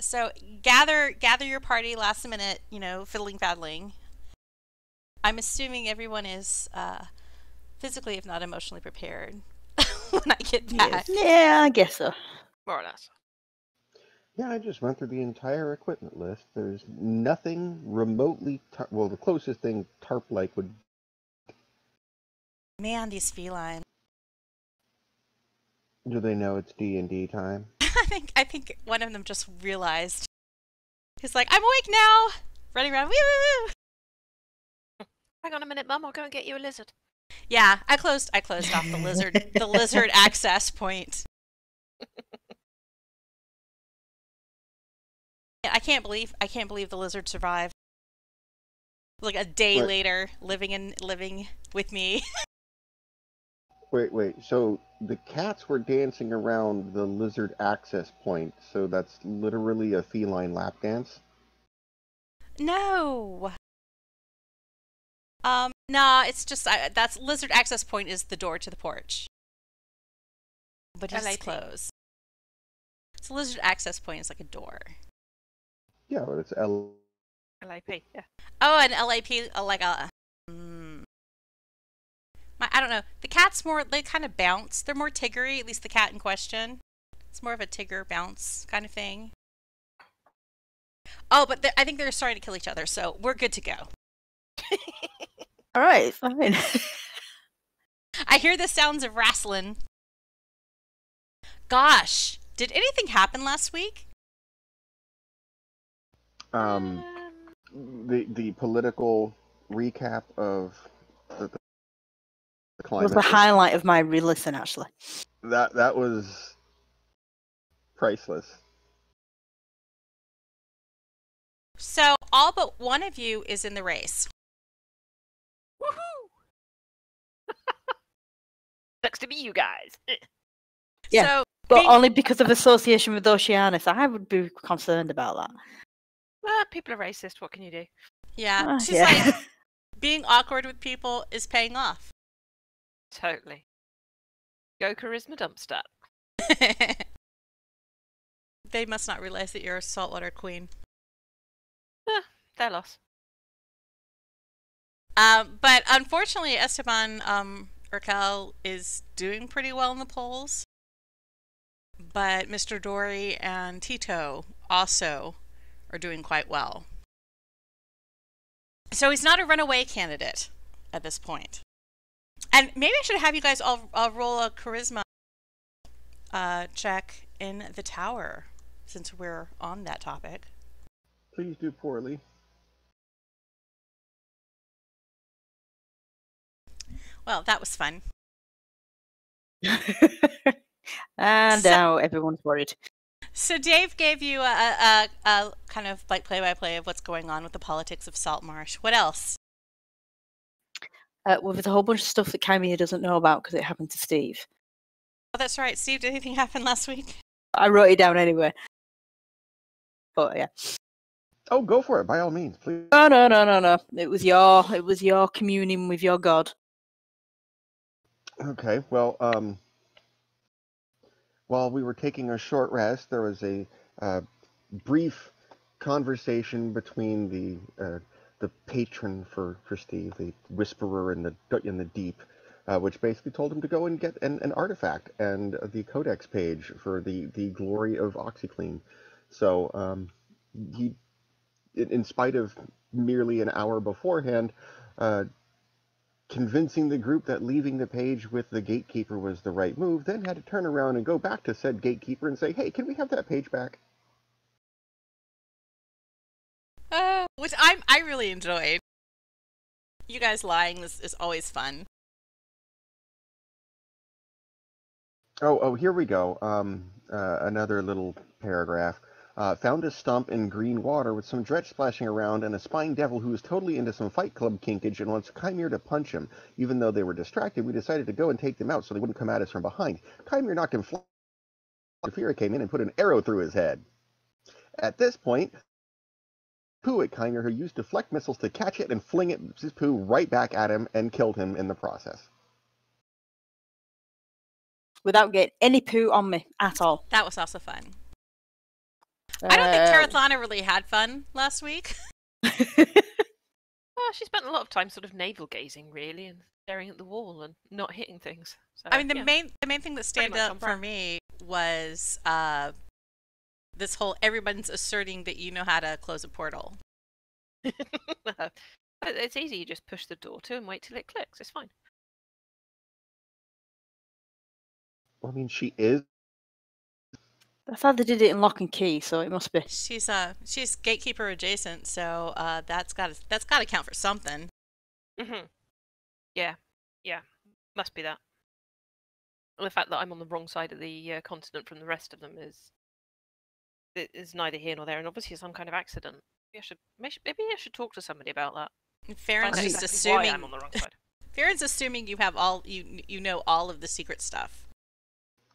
So gather your party last minute, fiddling faddling. I'm assuming everyone is physically, if not emotionally, prepared when I get back. Yeah, I guess so. More or less. Yeah, I just went through the entire equipment list. There's nothing remotely, well, the closest thing tarp-like would... Man, these felines. Do they know it's D&D time? I think one of them just realized. He's like, I'm awake now! Running around, woo! Hang on a minute, Mum, I'll go and get you a lizard. Yeah, I closed off the lizard access point. I can't believe the lizard survived. Like a day later, living with me. Wait. So the cats were dancing around the lizard access point, so that's literally a feline lap dance? No. Nah, it's just that's lizard access point is the door to the porch. But it's closed. So lizard access point is like a door. Yeah, but it's LAP, yeah. Oh, an LAP, like a... I don't know. The cat's more... They kind of bounce. They're more Tiggery, at least the cat in question. It's more of a Tigger bounce kind of thing. Oh, but I think they're starting to kill each other, so we're good to go. Alright, fine. I hear the sounds of wrestling. Gosh, did anything happen last week? The political recap of the climate was the highlight of my re-listen, actually. That was priceless. So all but one of you is in the race. Woohoo! Next to be you guys. Yeah, so, but only because of association with Oceanus. I would be concerned about that. People are racist. What can you do? Yeah, she's like, being awkward with people is paying off. Totally. Go charisma dumpster. They must not realize that you're a saltwater queen. Their loss. But unfortunately, Esteban Urkel is doing pretty well in the polls. But Mr. Dory and Tito also are doing quite well. So he's not a runaway candidate at this point. And maybe I should have you guys all roll a charisma check in the tower, since we're on that topic. Please do poorly. Well, that was fun. And now everyone's worried. So Dave gave you a kind of like play-by-play of what's going on with the politics of Saltmarsh. What else? Well, there's a whole bunch of stuff that Kymir doesn't know about because it happened to Stiiv. Oh, that's right. Stiiv, did anything happen last week? I wrote it down anyway. But yeah. Oh, go for it, by all means, please. No. It was your communing with your god. Okay, well, while we were taking a short rest, there was a brief conversation between the patron for Stiiv, the Whisperer in the Deep, which basically told him to go and get an artifact and the codex page for the glory of OxyClean. So he, in spite of merely an hour beforehand, convincing the group that leaving the page with the Gatekeeper was the right move, then had to turn around and go back to said Gatekeeper and say, hey, can we have that page back? Which I really enjoyed. You guys lying is always fun. Oh, here we go. Another little paragraph. Found a stump in green water with some dredge splashing around and a spine devil who is totally into some Fight Club kinkage and wants Kymir to punch him. Even though they were distracted, we decided to go and take them out so they wouldn't come at us from behind. Kymir knocked him flat. Shaefira came in and put an arrow through his head. At this point, poo at Kymir, who used deflect missiles to catch it and fling his poo right back at him and killed him in the process. Without getting any poo on me at all. That was also fun. I don't think Kerithlana really had fun last week. Well, she spent a lot of time sort of navel gazing, really, and staring at the wall and not hitting things. So, I mean, the yeah. main thing that Pretty stand much on out for brand. me was this whole everyone's asserting that you know how to close a portal. It's easy. You just push the door to and wait till it clicks. It's fine. Well, I mean, she is. That's how they did it in Lock and Key, so it must be. She's gatekeeper adjacent, so that's got to count for something. Yeah, must be that. And the fact that I'm on the wrong side of the continent from the rest of them is neither here nor there, and obviously some kind of accident. Maybe I should talk to somebody about that. Farron's Find out just exactly why assuming I'm on the wrong side. Farron's assuming you have all you know all of the secret stuff.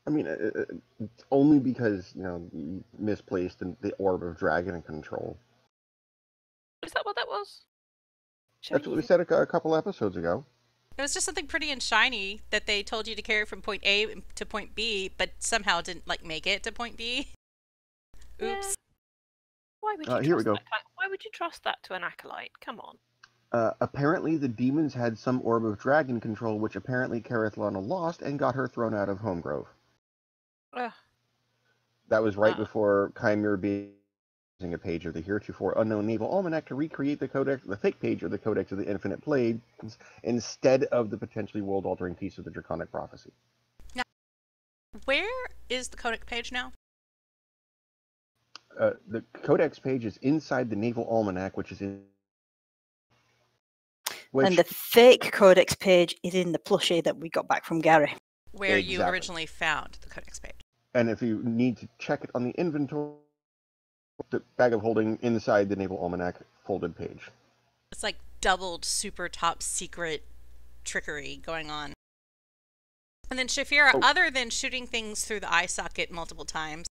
I mean, it's only because, you know, you misplaced the Orb of Dragon Control. Is that what that was? That's what we said a couple episodes ago. It was just something pretty and shiny that they told you to carry from point A to point B, but somehow didn't make it to point B. Oops. Yeah. Why would you Here we trust go. that? Why would you trust that to an acolyte? Come on. Apparently, the demons had some Orb of Dragon Control, which apparently Kerithlana lost and got her thrown out of Homegrove. Ugh. That was right before Kymir being using a page of the heretofore unknown naval almanac to recreate the fake page of the Codex of the Infinite Blade instead of the potentially world-altering piece of the Draconic Prophecy. Now, where is the Codex page now? The Codex page is inside the naval almanac, which is in. And the fake Codex page is in the plushie that we got back from Gary. Where you originally found the Codex page. And if you need to check it on the inventory, the bag of holding inside the naval almanac folded page. It's like doubled super top secret trickery going on. And then Shaefira, other than shooting things through the eye socket multiple times,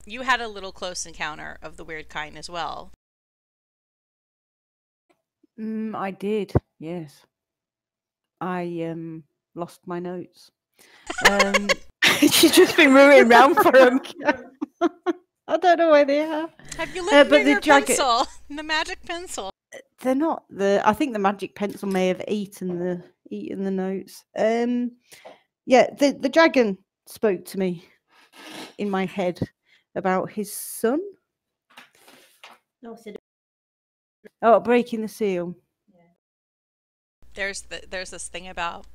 you had a little close encounter of the weird kind as well. I did, yes. I lost my notes. She's just been rooting around for them. I don't know where they are. Have you looked at your pencil? The magic pencil. They're not I think the magic pencil may have eaten the notes. Yeah, the dragon spoke to me in my head about his son. Oh, breaking the seal. There's this thing about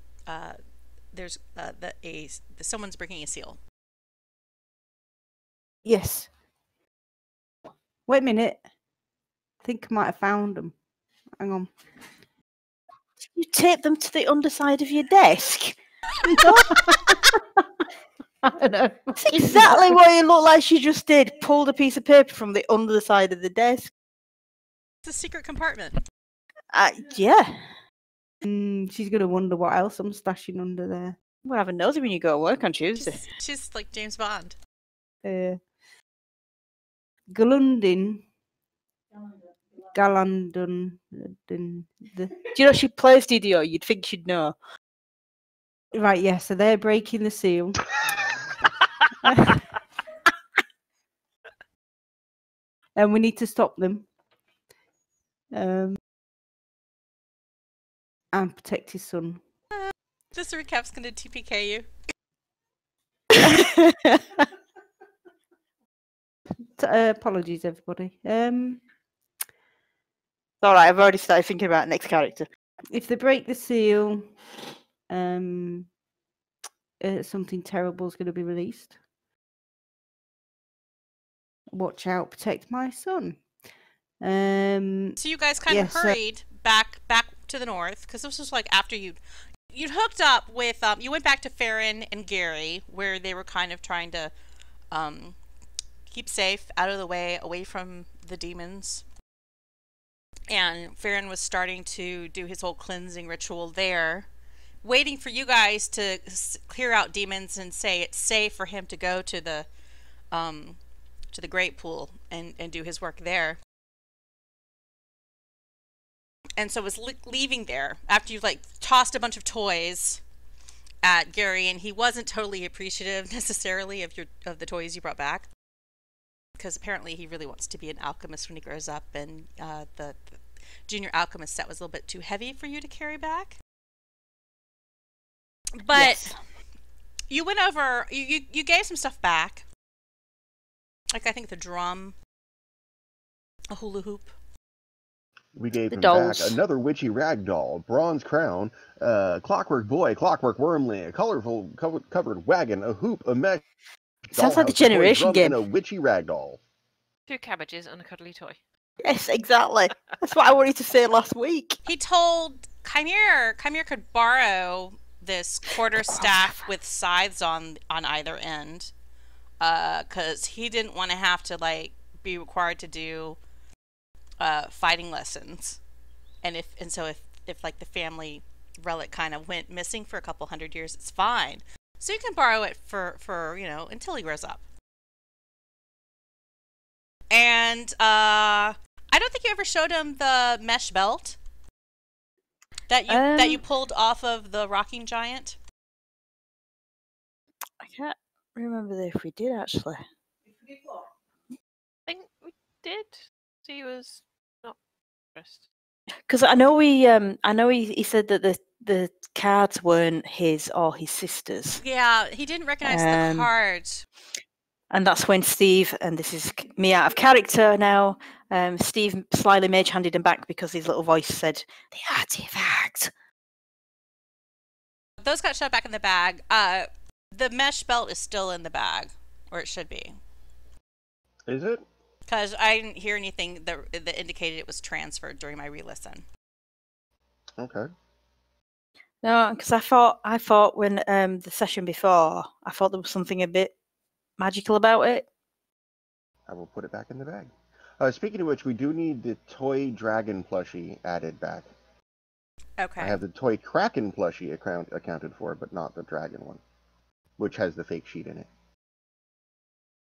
someone's breaking a seal. Yes. Wait a minute. I think I might have found them. Hang on. You tape them to the underside of your desk. I don't know. That's exactly what it looked like she just did. Pulled a piece of paper from the under the side of the desk. It's a secret compartment. Yeah. She's going to wonder what else I'm stashing under there. We'll have a nosy when you go to work on Tuesday. She's like James Bond. Galundin. Do you know she plays DDO? You'd think she'd know. Right, yeah, so they're breaking the seal. And we need to stop them. And protect his son. This recap's going to TPK you. Apologies, everybody. All right, I've already started thinking about next character. If they break the seal, something terrible is going to be released. Watch out, protect my son. So you guys kind of hurried back to the north, because this was like after you'd hooked up with you went back to Ferrin and Gary, where they were kind of trying to keep safe, out of the way, away from the demons. And Ferrin was starting to do his whole cleansing ritual there, waiting for you guys to clear out demons and say it's safe for him to go to the Great Pool and do his work there. And so was leaving there after you tossed a bunch of toys at Gary, and he wasn't totally appreciative necessarily of the toys you brought back. because apparently he really wants to be an alchemist when he grows up, and the junior alchemist set was a little bit too heavy for you to carry back. But Yes. you went over, you gave some stuff back. Like, I think the drum, a hula hoop. We gave The him dolls. back another witchy rag doll, bronze crown, clockwork boy, clockwork wormling, a colorful covered wagon, a hoop, a mesh, Sounds like the dollhouse, a toy Generation drum, game. and a witchy rag doll. 2 cabbages and a cuddly toy. Yes, exactly. That's what I wanted to say last week. He told Kymir could borrow this quarterstaff with scythes on either end, because he didn't want to have to like be required to do fighting lessons, and so if like the family relic kind of went missing for a couple 100 years, it's fine. So you can borrow it for until he grows up. And I don't think you ever showed him the mesh belt that you pulled off of the rocking giant. I can't remember if we did actually. I think we did. So he was not impressed. Because I know he said that the cards weren't his or his sister's. Yeah, he didn't recognize the cards. And that's when Stiiv, and this is me out of character now, Stiiv slyly mage-handed him back because his little voice said, the artifact. Those got shoved back in the bag. The mesh belt is still in the bag, or it should be. Is it? Because I didn't hear anything that indicated it was transferred during my re-listen. Okay. No, because I thought when the session before, I thought there was something a bit magical about it. I will put it back in the bag. Speaking of which, we do need the toy dragon plushie added back. Okay. I have the toy kraken plushie accounted for, but not the dragon one, which has the fake sheet in it.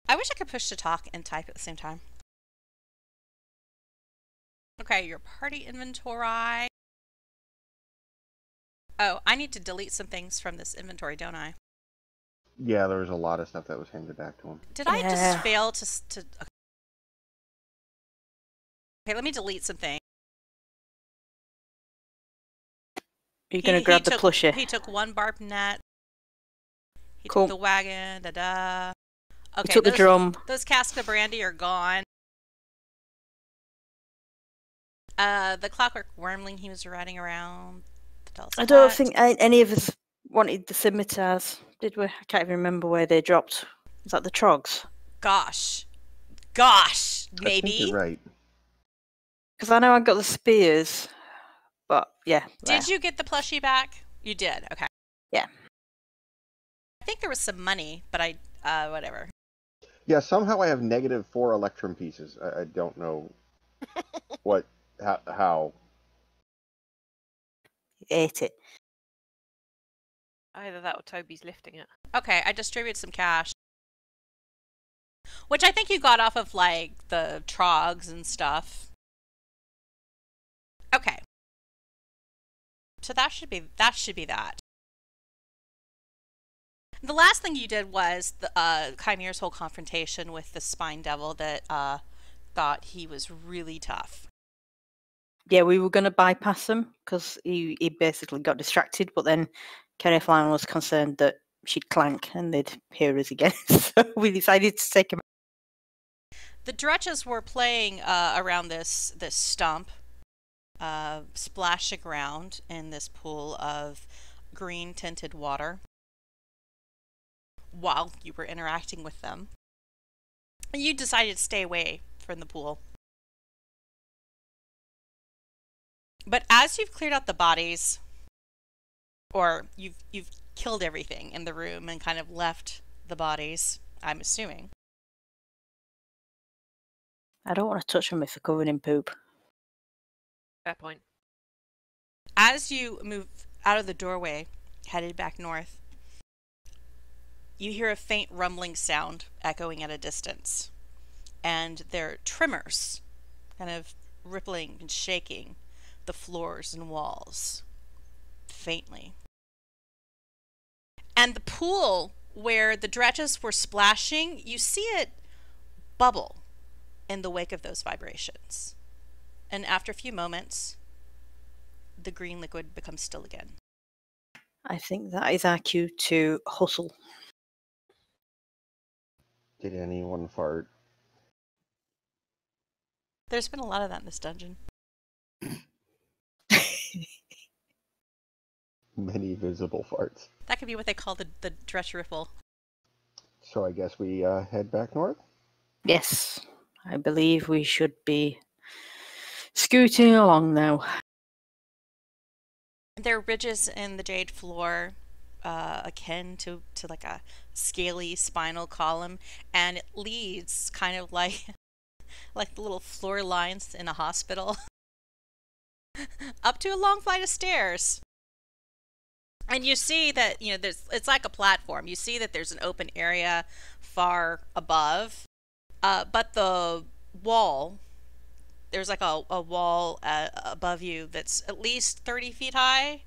I wish I could push to talk and type at the same time. Okay, your party inventory. Oh, I need to delete some things from this inventory, don't I? Yeah, there was a lot of stuff that was handed back to him. Did I just fail to... Okay, let me delete some things. You're going to grab the plushie. He took one barbed net. He Cool. took the wagon. Da-da. Okay, He took the drum. Those casks of brandy are gone. The clockwork wormling he was riding around. I don't think any of us wanted the scimitars, did we? I can't even remember where they dropped. Was that the trogs? Gosh, maybe. I think you're right. Because I know I got the spears, but yeah. Did you get the plushie back? You did. Okay. Yeah. I think there was some money, but whatever. Yeah, somehow I have -4 electrum pieces. I don't know how. You ate it. Either that or Toby's lifting it. Okay, I distributed some cash. Which I think you got off of, like, the trogs and stuff. Okay. So that should be that. The last thing you did was the Kymir's whole confrontation with the spine devil that thought he was really tough. Yeah, we were going to bypass him because he basically got distracted, but then Kerithlana was concerned that she'd clank and they'd hear us again, so we decided to take him. The Dredges were playing around this stump, splashing around in this pool of green tinted water while you were interacting with them. And you decided to stay away from the pool. But as you've cleared out the bodies, or you've killed everything in the room and kind of left the bodies, I'm assuming. I don't want to touch them if they're covered in poop. Fair point. As you move out of the doorway, headed back north, you hear a faint rumbling sound echoing at a distance. And there are tremors kind of rippling and shaking the floors and walls faintly. And the pool where the Dredges were splashing, you see it bubble in the wake of those vibrations. And after a few moments, the green liquid becomes still again. I think that is our cue to hustle. Did anyone fart? There's been a lot of that in this dungeon. Many visible farts. That could be what they call the Dredge ripple. So I guess we head back north? Yes, I believe we should be scooting along now. There are ridges in the jade floor akin to like a scaly spinal column, and it leads kind of like the little floor lines in a hospital up to a long flight of stairs. And you see that, it's like a platform. You see that there's an open area far above, but the wall, there's like a wall above you that's at least 30 feet high,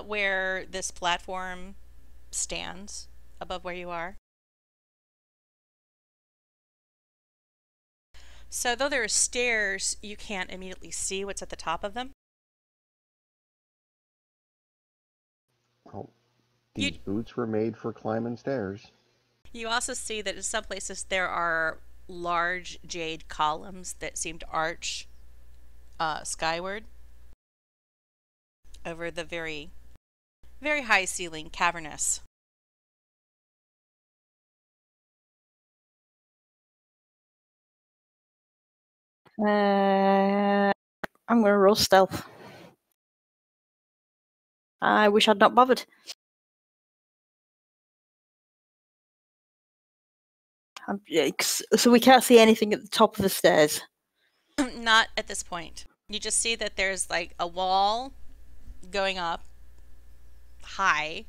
where this platform stands above where you are. So though there are stairs, you can't immediately see what's at the top of them. Oh, these boots were made for climbing stairs. You also see that in some places there are large jade columns that seem to arch skyward over the very, very high ceiling, cavernous. I'm going to roll stealth. I wish I'd not bothered. So we can't see anything at the top of the stairs? Not at this point. You just see that there's like a wall going up high,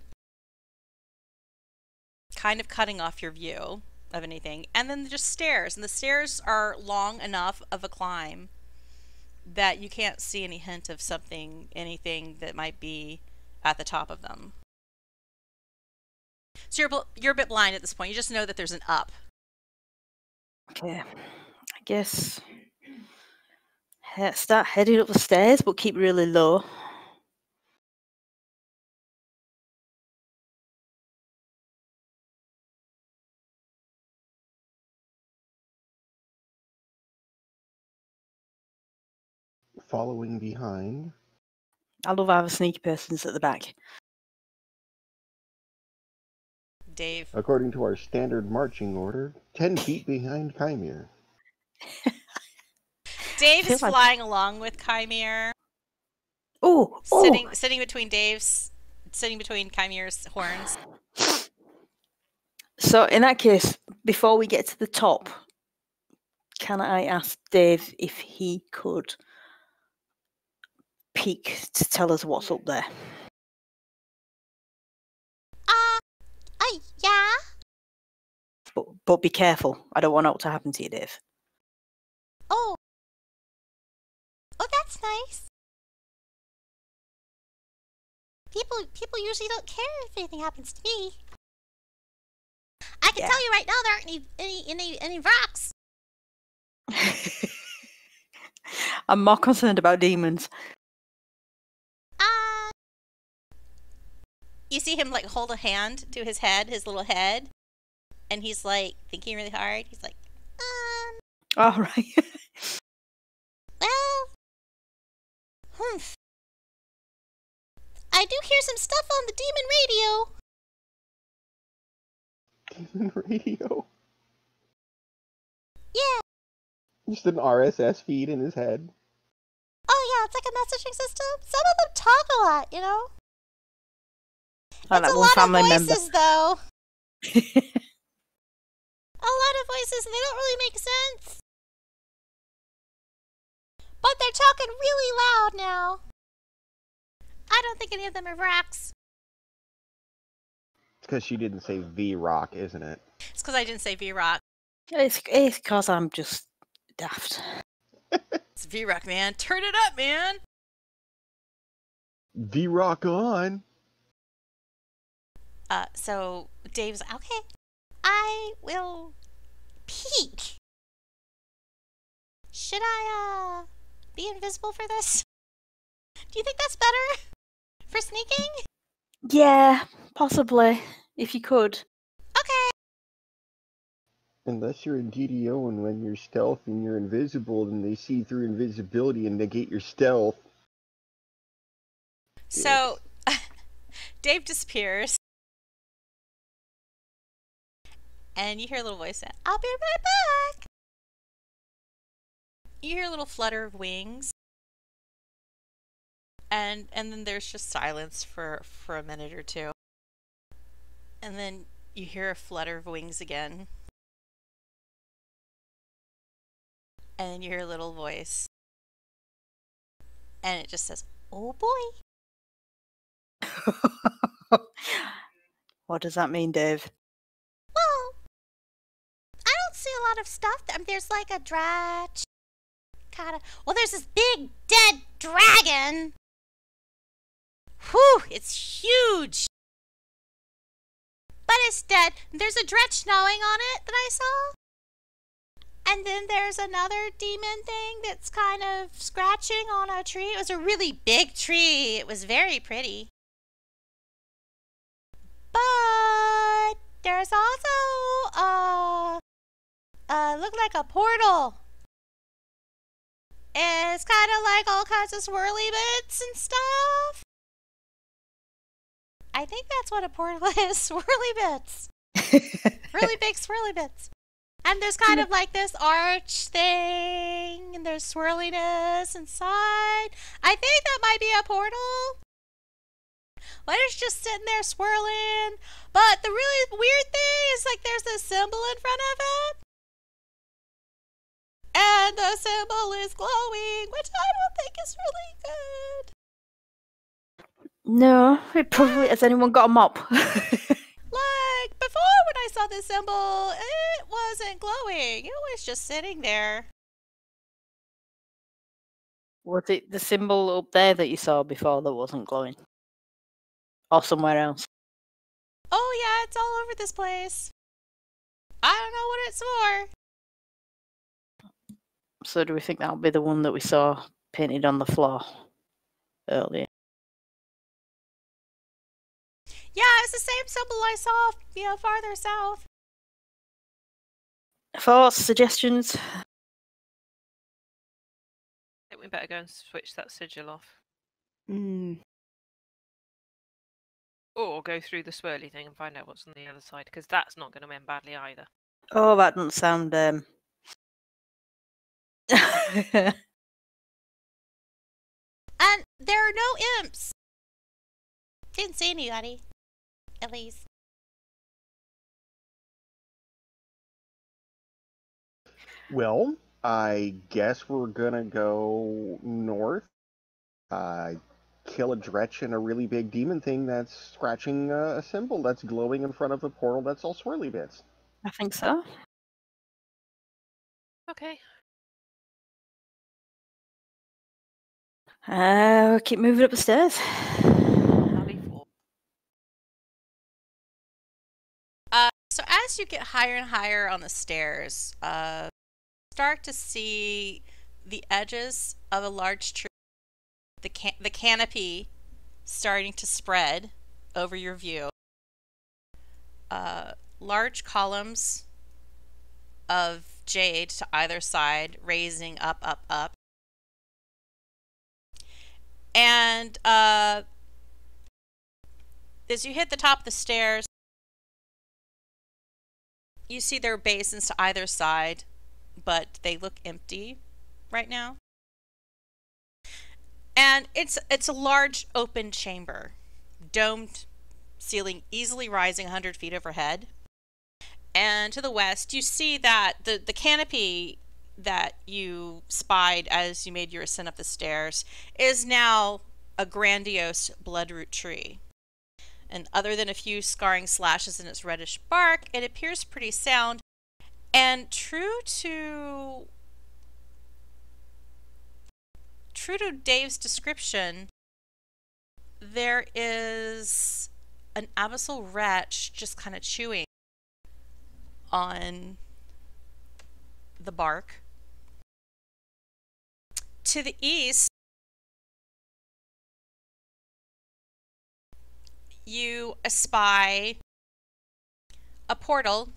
kind of cutting off your view of anything, and then just stairs. And the stairs are long enough of a climb that you can't see any hint of anything that might be at the top of them. So you're a bit blind at this point. You just know that there's an up. Okay, I guess start heading up the stairs, but keep really low. Following behind. I love how the sneaky person's at the back. Dave. According to our standard marching order, 10 feet behind Kymir. Dave is flying along with Kymir. Oh, sitting between Kymir's horns. So in that case, before we get to the top, can I ask Dave if he could peek to tell us what's up there? Yeah. But be careful. I don't want it to happen to you, Dave. Oh, that's nice. People usually don't care if anything happens to me. I can tell you right now there aren't any rocks. I'm more concerned about demons. You see him like hold a hand to his head, his little head, and he's like thinking really hard. He's like, All right. well, I do hear some stuff on the demon radio. Demon radio? Yeah. Just an RSS feed in his head. Oh yeah, it's like a messaging system. Some of them talk a lot, you know. It's a lot of voices, though. A lot of voices, and they don't really make sense. But they're talking really loud now. I don't think any of them are rocks. It's because she didn't say V-Rock, isn't it? It's because I didn't say V-Rock. It's because I'm just daft. It's V-Rock, man. Turn it up, man. V-Rock on. So Dave's like, okay, I will peek Should I, be invisible for this? Do you think that's better? For sneaking? Yeah, possibly. If you could. Okay. Unless you're a DDO and when you're stealth and you're invisible, then they see through invisibility and negate your stealth. So, Dave disappears. And you hear a little voice say, I'll be right back. You hear a little flutter of wings. And then there's just silence for a minute or two. And then you hear a flutter of wings again. And then you hear a little voice. And it just says, oh boy. What does that mean, Dave? Well, I don't see a lot of stuff. There's like a dredge. Well, there's this big dead dragon. Whew, it's huge. But it's dead. There's a dredge gnawing on it that I saw. And then there's another demon thing that's kind of scratching on a tree. It was a really big tree. It was very pretty. But there's also look like a portal. It's kind of like all kinds of swirly bits and stuff. I think that's what a portal is. Swirly bits. Really big swirly bits. And there's kind of like this arch thing, and there's swirliness inside. I think that might be a portal. But it's just sitting there swirling. But the really weird thing is like there's a symbol in front of it. And the symbol is glowing, which I don't think is really good. No, it probably. Has anyone got a mop? Like, before when I saw this symbol, it wasn't glowing. It was just sitting there. Was it the symbol up there that you saw before that wasn't glowing? Or somewhere else? Oh yeah, it's all over this place. I don't know what it's for. So do we think that'll be the one that we saw painted on the floor earlier? Yeah, it's the same symbol I saw, farther south. Thoughts, suggestions? I think we better go and switch that sigil off. Or go through the swirly thing and find out what's on the other side, because that's not going to end badly either. Oh, that doesn't sound. And there are no imps. Didn't see anybody. At least. Well, I guess we're gonna go north. Kill a Dredge and a really big demon thing that's scratching a symbol that's glowing in front of a portal that's all swirly bits. I think so. Okay. We'll keep moving up the stairs. So as you get higher and higher on the stairs, start to see the edges of a large tree, the canopy starting to spread over your view. Large columns of jade to either side, raising up, up, up. And as you hit the top of the stairs, you see there are basins to either side, but they look empty right now. And it's a large open chamber, domed ceiling easily rising 100 feet overhead. And to the west, you see that the canopy that you spied as you made your ascent up the stairs is now a grandiose bloodroot tree. And other than a few scarring slashes in its reddish bark, it appears pretty sound. And true to Dave's description, there is an abyssal wretch just kind of chewing on the bark. To the east, you espy a portal,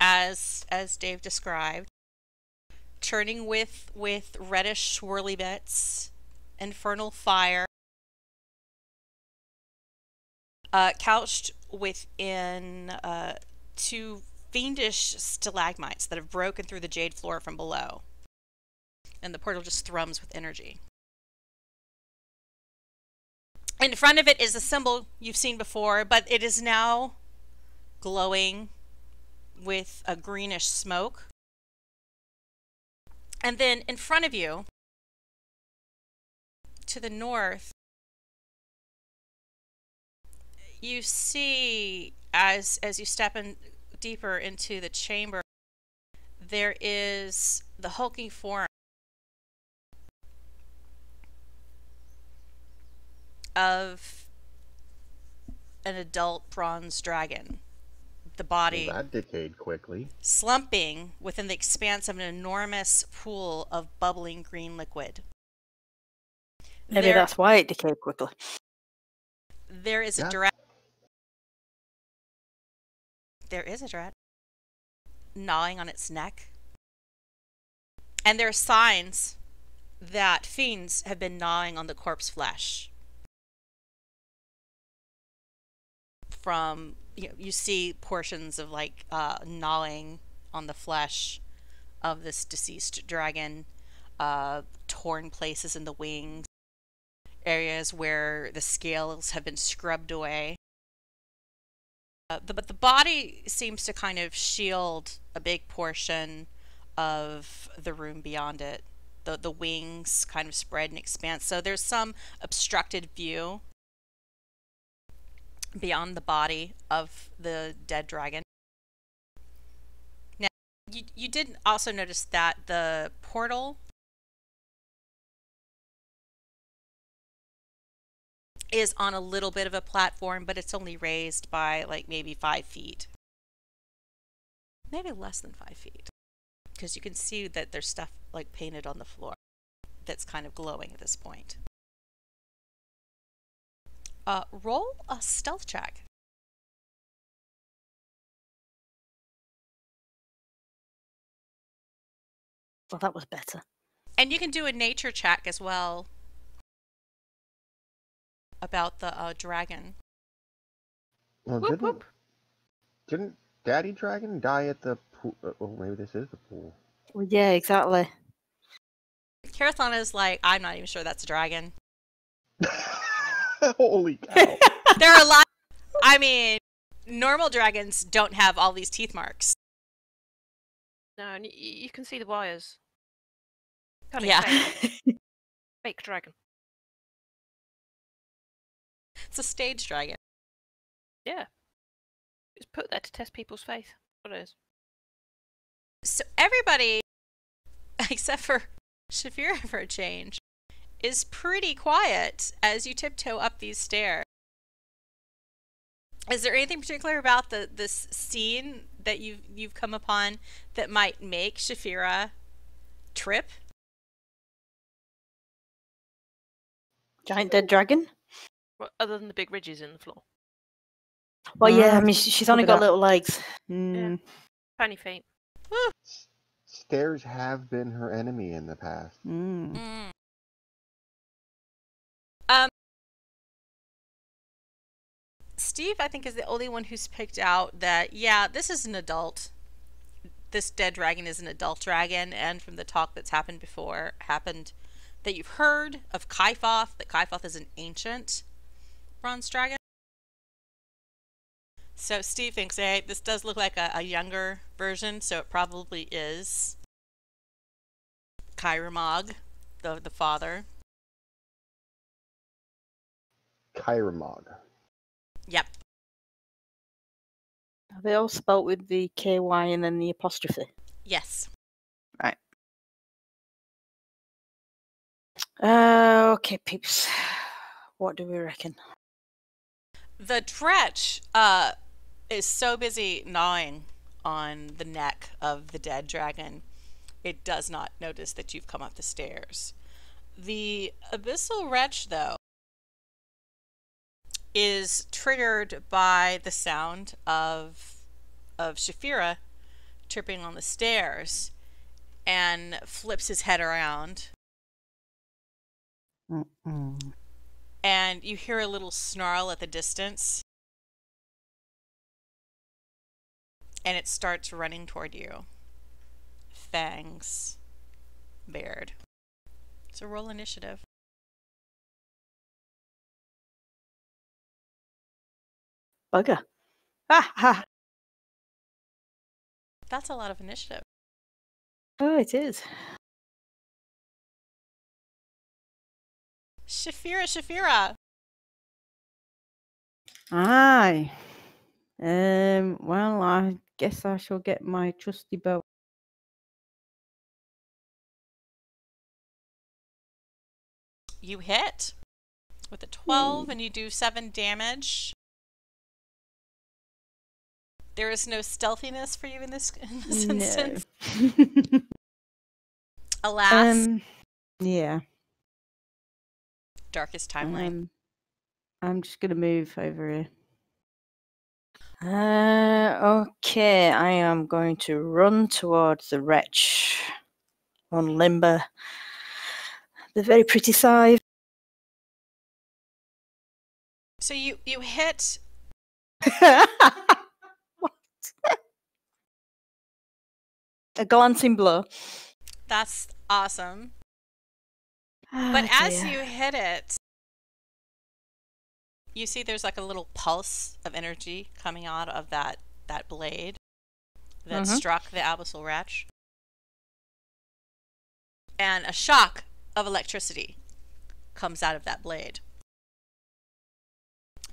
as Dave described, churning with reddish swirly bits, infernal fire, couched within two fiendish stalagmites that have broken through the jade floor from below. And the portal just thrums with energy. In front of it is a symbol you've seen before, but it is now glowing with a greenish smoke. And then in front of you, to the north, you see, as you step in deeper into the chamber, there is the hulking form of an adult bronze dragon. The body Well, that decayed quickly. slumping within the expanse of an enormous pool of bubbling green liquid. Maybe that's why it decayed quickly. There is a dragon. There is a dragon gnawing on its neck. And there are signs that fiends have been gnawing on the corpse flesh. From, you see portions of gnawing on the flesh of this deceased dragon, torn places in the wings, areas where the scales have been scrubbed away. But the body seems to kind of shield a big portion of the room beyond it. The wings kind of spread and expand. So there's some obstructed view beyond the body of the dead dragon. Now, you did also notice that the portal is on a little bit of a platform, but it's only raised by maybe 5 feet. Maybe less than 5 feet. Because you can see that there's stuff painted on the floor that's kind of glowing at this point. Roll a stealth check. Well, that was better. And you can do a nature check as well about the dragon. Well, Whoop, whoop. didn't Daddy Dragon die at the pool? Oh, maybe this is the pool. Well, yeah, exactly. Kerithlana is I'm not even sure that's a dragon. Holy cow. There are a lot. I mean, normal dragons don't have all these teeth marks. No, and you can see the wires. Kind of Yeah. fake dragon. It's a stage dragon. Yeah. It's put there to test people's faith. What it is. So everybody, except for Shaefira for a change, is pretty quiet as you tiptoe up these stairs. Is there anything particular about this scene that you've come upon that might make Shaefira trip? Giant dead dragon? Well, other than the big ridges in the floor. Well, yeah, I mean, she's only got little legs. Yeah. Tiny feet. Stairs have been her enemy in the past. Stiiv, I think, is the only one who's picked out that, yeah, this is an adult. This dead dragon is an adult dragon, and from the talk that's happened that you've heard of Kyphoth, that Kyphoth is an ancient bronze dragon. So Stiiv thinks, hey, this does look like a younger version, so it probably is Kyramog, the father. Kyramog. Yep. Are they all spelt with the KY and then the apostrophe? Yes. Right. Okay, peeps. What do we reckon? The Dredge is so busy gnawing on the neck of the dead dragon. it does not notice that you've come up the stairs. The Abyssal Wretch, though, is triggered by the sound of Shaefira tripping on the stairs and flips his head around. And you hear a little snarl at the distance. And it starts running toward you. Fangs bared. So roll initiative. Bugger. Ah, ha. That's a lot of initiative. Oh, it is. Shaefira. Aye. Well, I guess I shall get my trusty bow. You hit with a 12 and you do 7 damage. There is no stealthiness for you in this instance. Alas. Yeah. Darkest timeline. I'm just gonna move over here. Okay, I am going to run towards the wretch on limber. The very pretty scythe. So you hit. What? A glancing blow. That's awesome. Oh, But as dear. you hit it, you see there's like a little pulse of energy coming out of that blade that struck the Abyssal Wretch. And a shock of electricity comes out of that blade.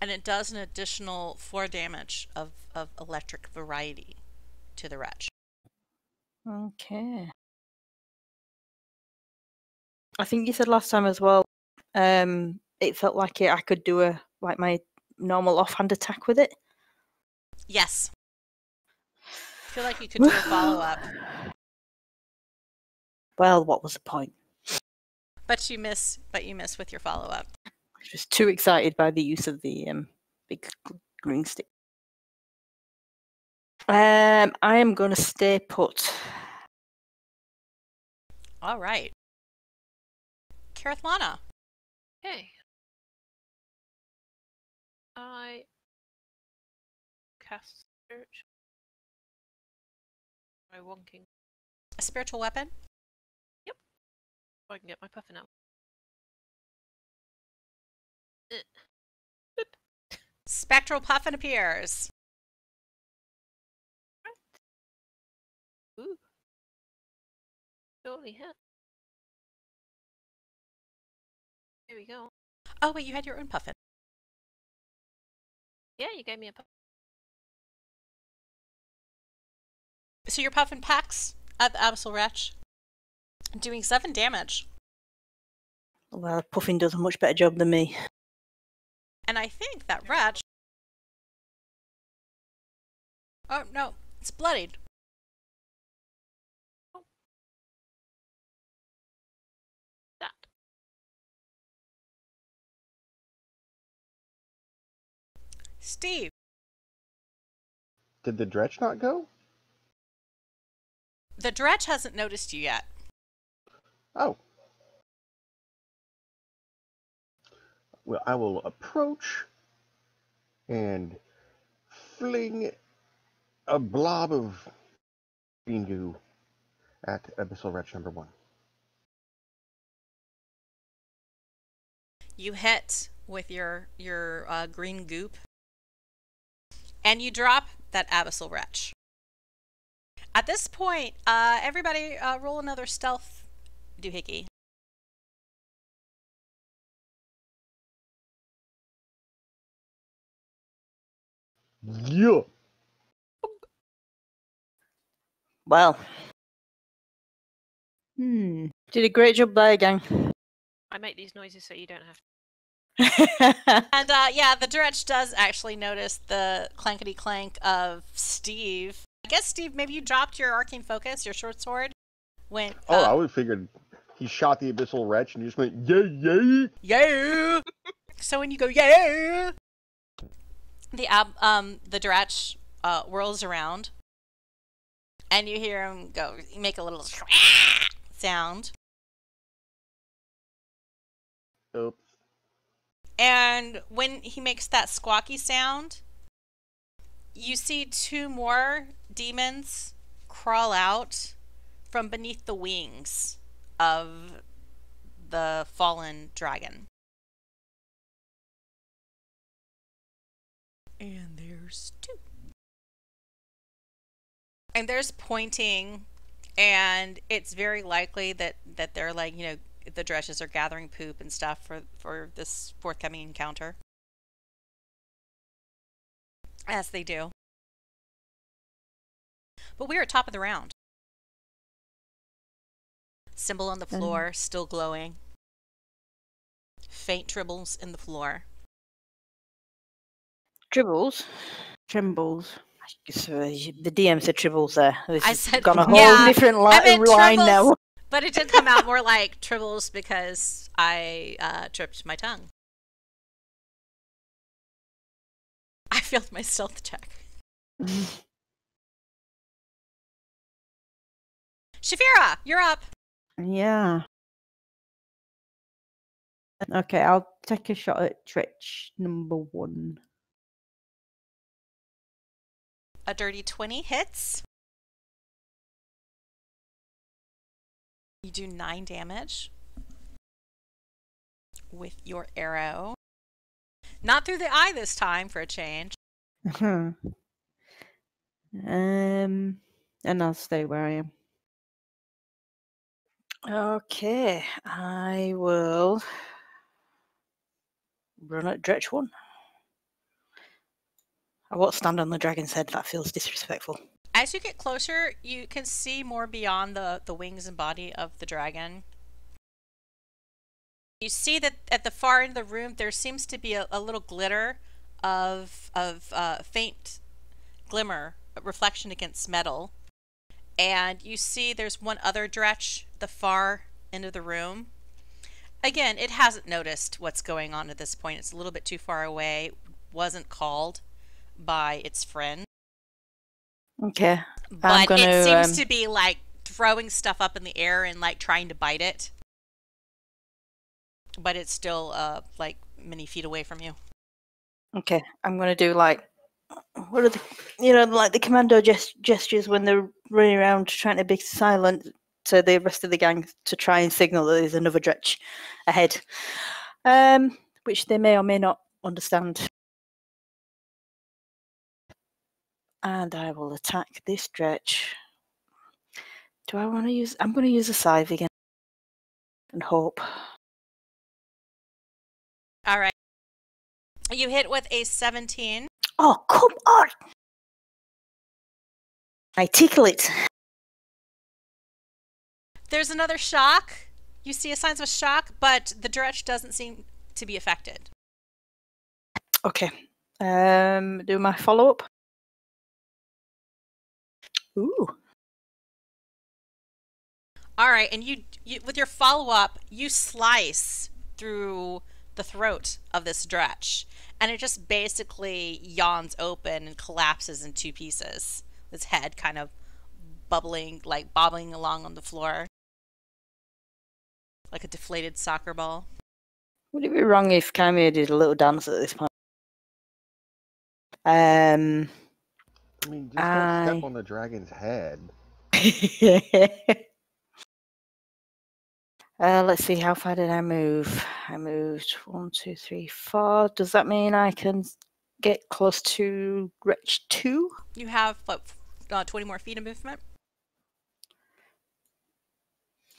And it does an additional 4 damage of electric variety to the wretch. Okay. I think you said last time as well, it felt like I could do my normal offhand attack with it. Yes. I feel like you could do a follow-up. Well, what was the point? But you miss with your follow-up. I was just too excited by the use of the big green stick. I am going to stay put. All right. Kerithlana. Okay. I cast search. My wonking. A spiritual weapon? Yep. So I can get my puffin out. Boop. Spectral puffin appears. Ooh. Totally hit. Here we go. Oh, wait, you had your own puffin. Yeah, you gave me a puffin. So your puffin packs at the Abyssal Wretch, doing 7 damage. Well, Puffin does a much better job than me. And I think that wretch... Oh, no. It's bloodied. That. Stiiv. Did the Dredge not go? The Dredge hasn't noticed you yet. Oh. Well, I will approach and fling a blob of green goo at Abyssal Wretch number 1. You hit with your green goop. And you drop that Abyssal Wretch. At this point, everybody roll another stealth doohickey. Yeah. Well, Hmm. did a great job there, gang. I make these noises so you don't have to. And yeah, the Dredge does actually notice the clankety clank of Stiiv. I guess, Stiiv, maybe you dropped your arcane focus, your short sword, when Oh, I would figured he shot the abyssal wretch and he just went, yay, yay. yeah. So when you go yeah, the Dredge whirls around, and you hear him go make a little sound. Oops. And when he makes that squawky sound, you see two more demons crawl out from beneath the wings of the fallen dragon. And there's two. And there's pointing, and it's very likely that they're like, you know, the Dredges are gathering poop and stuff for this forthcoming encounter. As they do. But we are top of the round. Symbol on the floor, still glowing. Faint trembles in the floor. Tribbles? Trembles. So the DM said tribbles there. This I has said, gone a whole yeah, different I meant line tribbles, now. But it did come out more like tribbles because I tripped my tongue. I failed my stealth check. Shaefira, you're up. Yeah. Okay, I'll take a shot at Dredge number 1. A dirty 20 hits. You do 9 damage with your arrow. Not through the eye this time for a change. And I'll stay where I am. Okay, I will run at Dredge 1. I won't stand on the dragon's head, that feels disrespectful. As you get closer, you can see more beyond the wings and body of the dragon. You see that at the far end of the room, there seems to be a little glitter of faint glimmer, reflection against metal. And you see there's one other Dredge at the far end of the room. Again, it hasn't noticed what's going on at this point. It's a little bit too far away. Wasn't called by its friend. Okay. But it seems to be like throwing stuff up in the air and like trying to bite it. But it's still like many feet away from you. Okay, I'm going to do like, what are the, like the commando gestures when they're running around trying to be silent to the rest of the gang to try and signal that there's another Dredge ahead. Which they may or may not understand. And I will attack this Dredge. Do I want to use... I'm going to use a scythe again. And hope. Alright. You hit with a 17. Oh, come on! I tickle it. There's another shock. You see signs of shock, but the Dredge doesn't seem to be affected. Okay. Do my follow-up. Ooh. Alright, and you with your follow-up, you slice through the throat of this Dredge, and it just basically yawns open and collapses in 2 pieces. Its head kind of bubbling, like bobbling along on the floor. Like a deflated soccer ball. Would it be wrong if Kymir did a little dance at this point? I mean, just don't step on the dragon's head. Let's see, how far did I move? I moved 1, 2, 3, 4. Does that mean I can get close to Dredge 2? You have, what, 20 more feet of movement?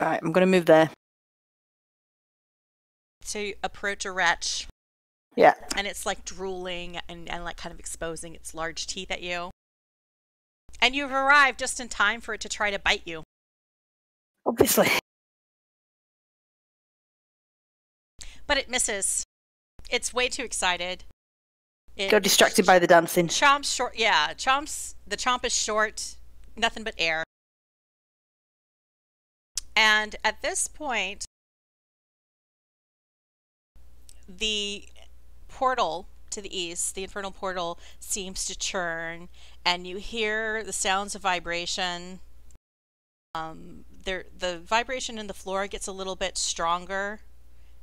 Alright, I'm going to move there. So you approach a Dredge. Yeah. And it's like drooling and like kind of exposing its large teeth at you. And you've arrived just in time for it to try to bite you. Obviously. But it misses. It's way too excited. Got distracted by the dancing. Chomp's short. Yeah, the chomp is short. Nothing but air. And at this point, the portal to the east, the Infernal Portal, seems to churn, and you hear the sounds of vibration. The vibration in the floor gets a little bit stronger,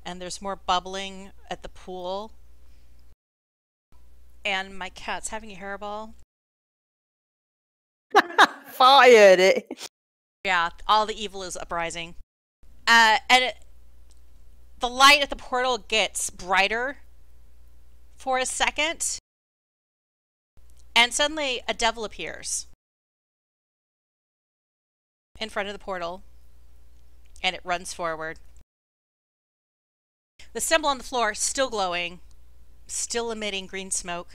and there's more bubbling at the pool. And my cat's having a hairball. Fired it. Yeah, all the evil is uprising. The light at the portal gets brighter for a second, and suddenly a devil appears in front of the portal, and it runs forward. The symbol on the floor still glowing, still emitting green smoke,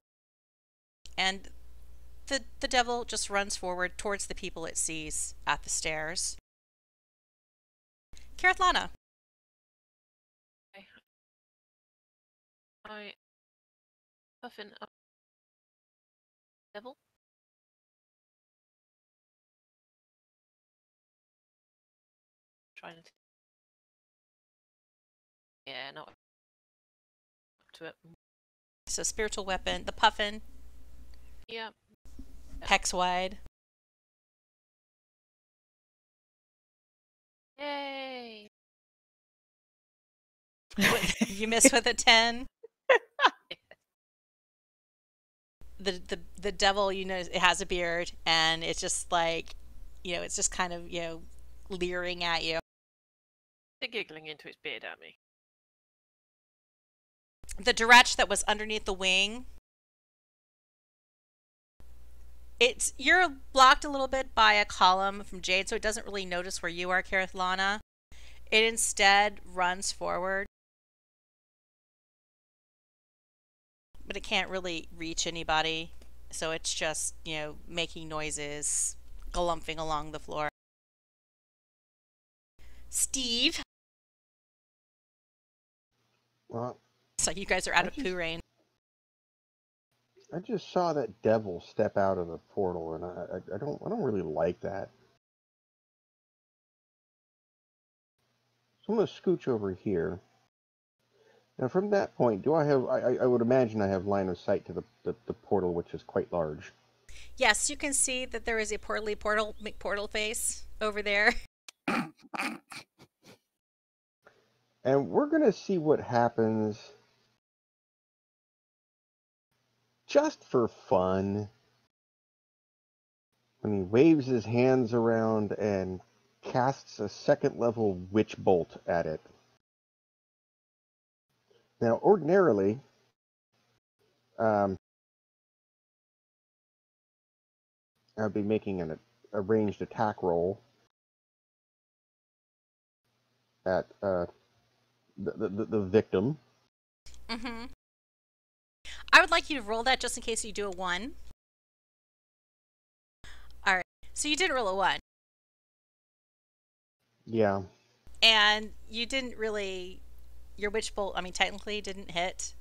and the devil just runs forward towards the people it sees at the stairs. Kerithlana. I puffin up devil. Trying to. Yeah, not up to it. So spiritual weapon, the puffin. Yeah. Pecs wide. Yay! You miss with a 10. The devil, you know, it has a beard, and it's just like, you know, it's just kind of, you know, leering at you. They're giggling into its beard at me. The Dredge that was underneath the wing, you're blocked a little bit by a column from Jade, so it doesn't really notice where you are, Kerithlana. It instead runs forward, but it can't really reach anybody, so it's just, you know, making noises, galumphing along the floor. Stiiv. Well, So you guys are out of poo rain. I just saw that devil step out of the portal, and I don't really like that. So I'm gonna scooch over here. Now, from that point, do I have? I would imagine I have line of sight to the portal, which is quite large. Yes, you can see that there is a portal face over there. And we're gonna see what happens, just for fun, when he waves his hands around and casts a second-level witch bolt at it. Now, ordinarily, I'd be making a ranged attack roll at the victim. Mm-hmm. I would like you to roll that just in case you do a 1. Alright, so you did roll a 1. Yeah. And you didn't really, your witch bolt, I mean, technically didn't hit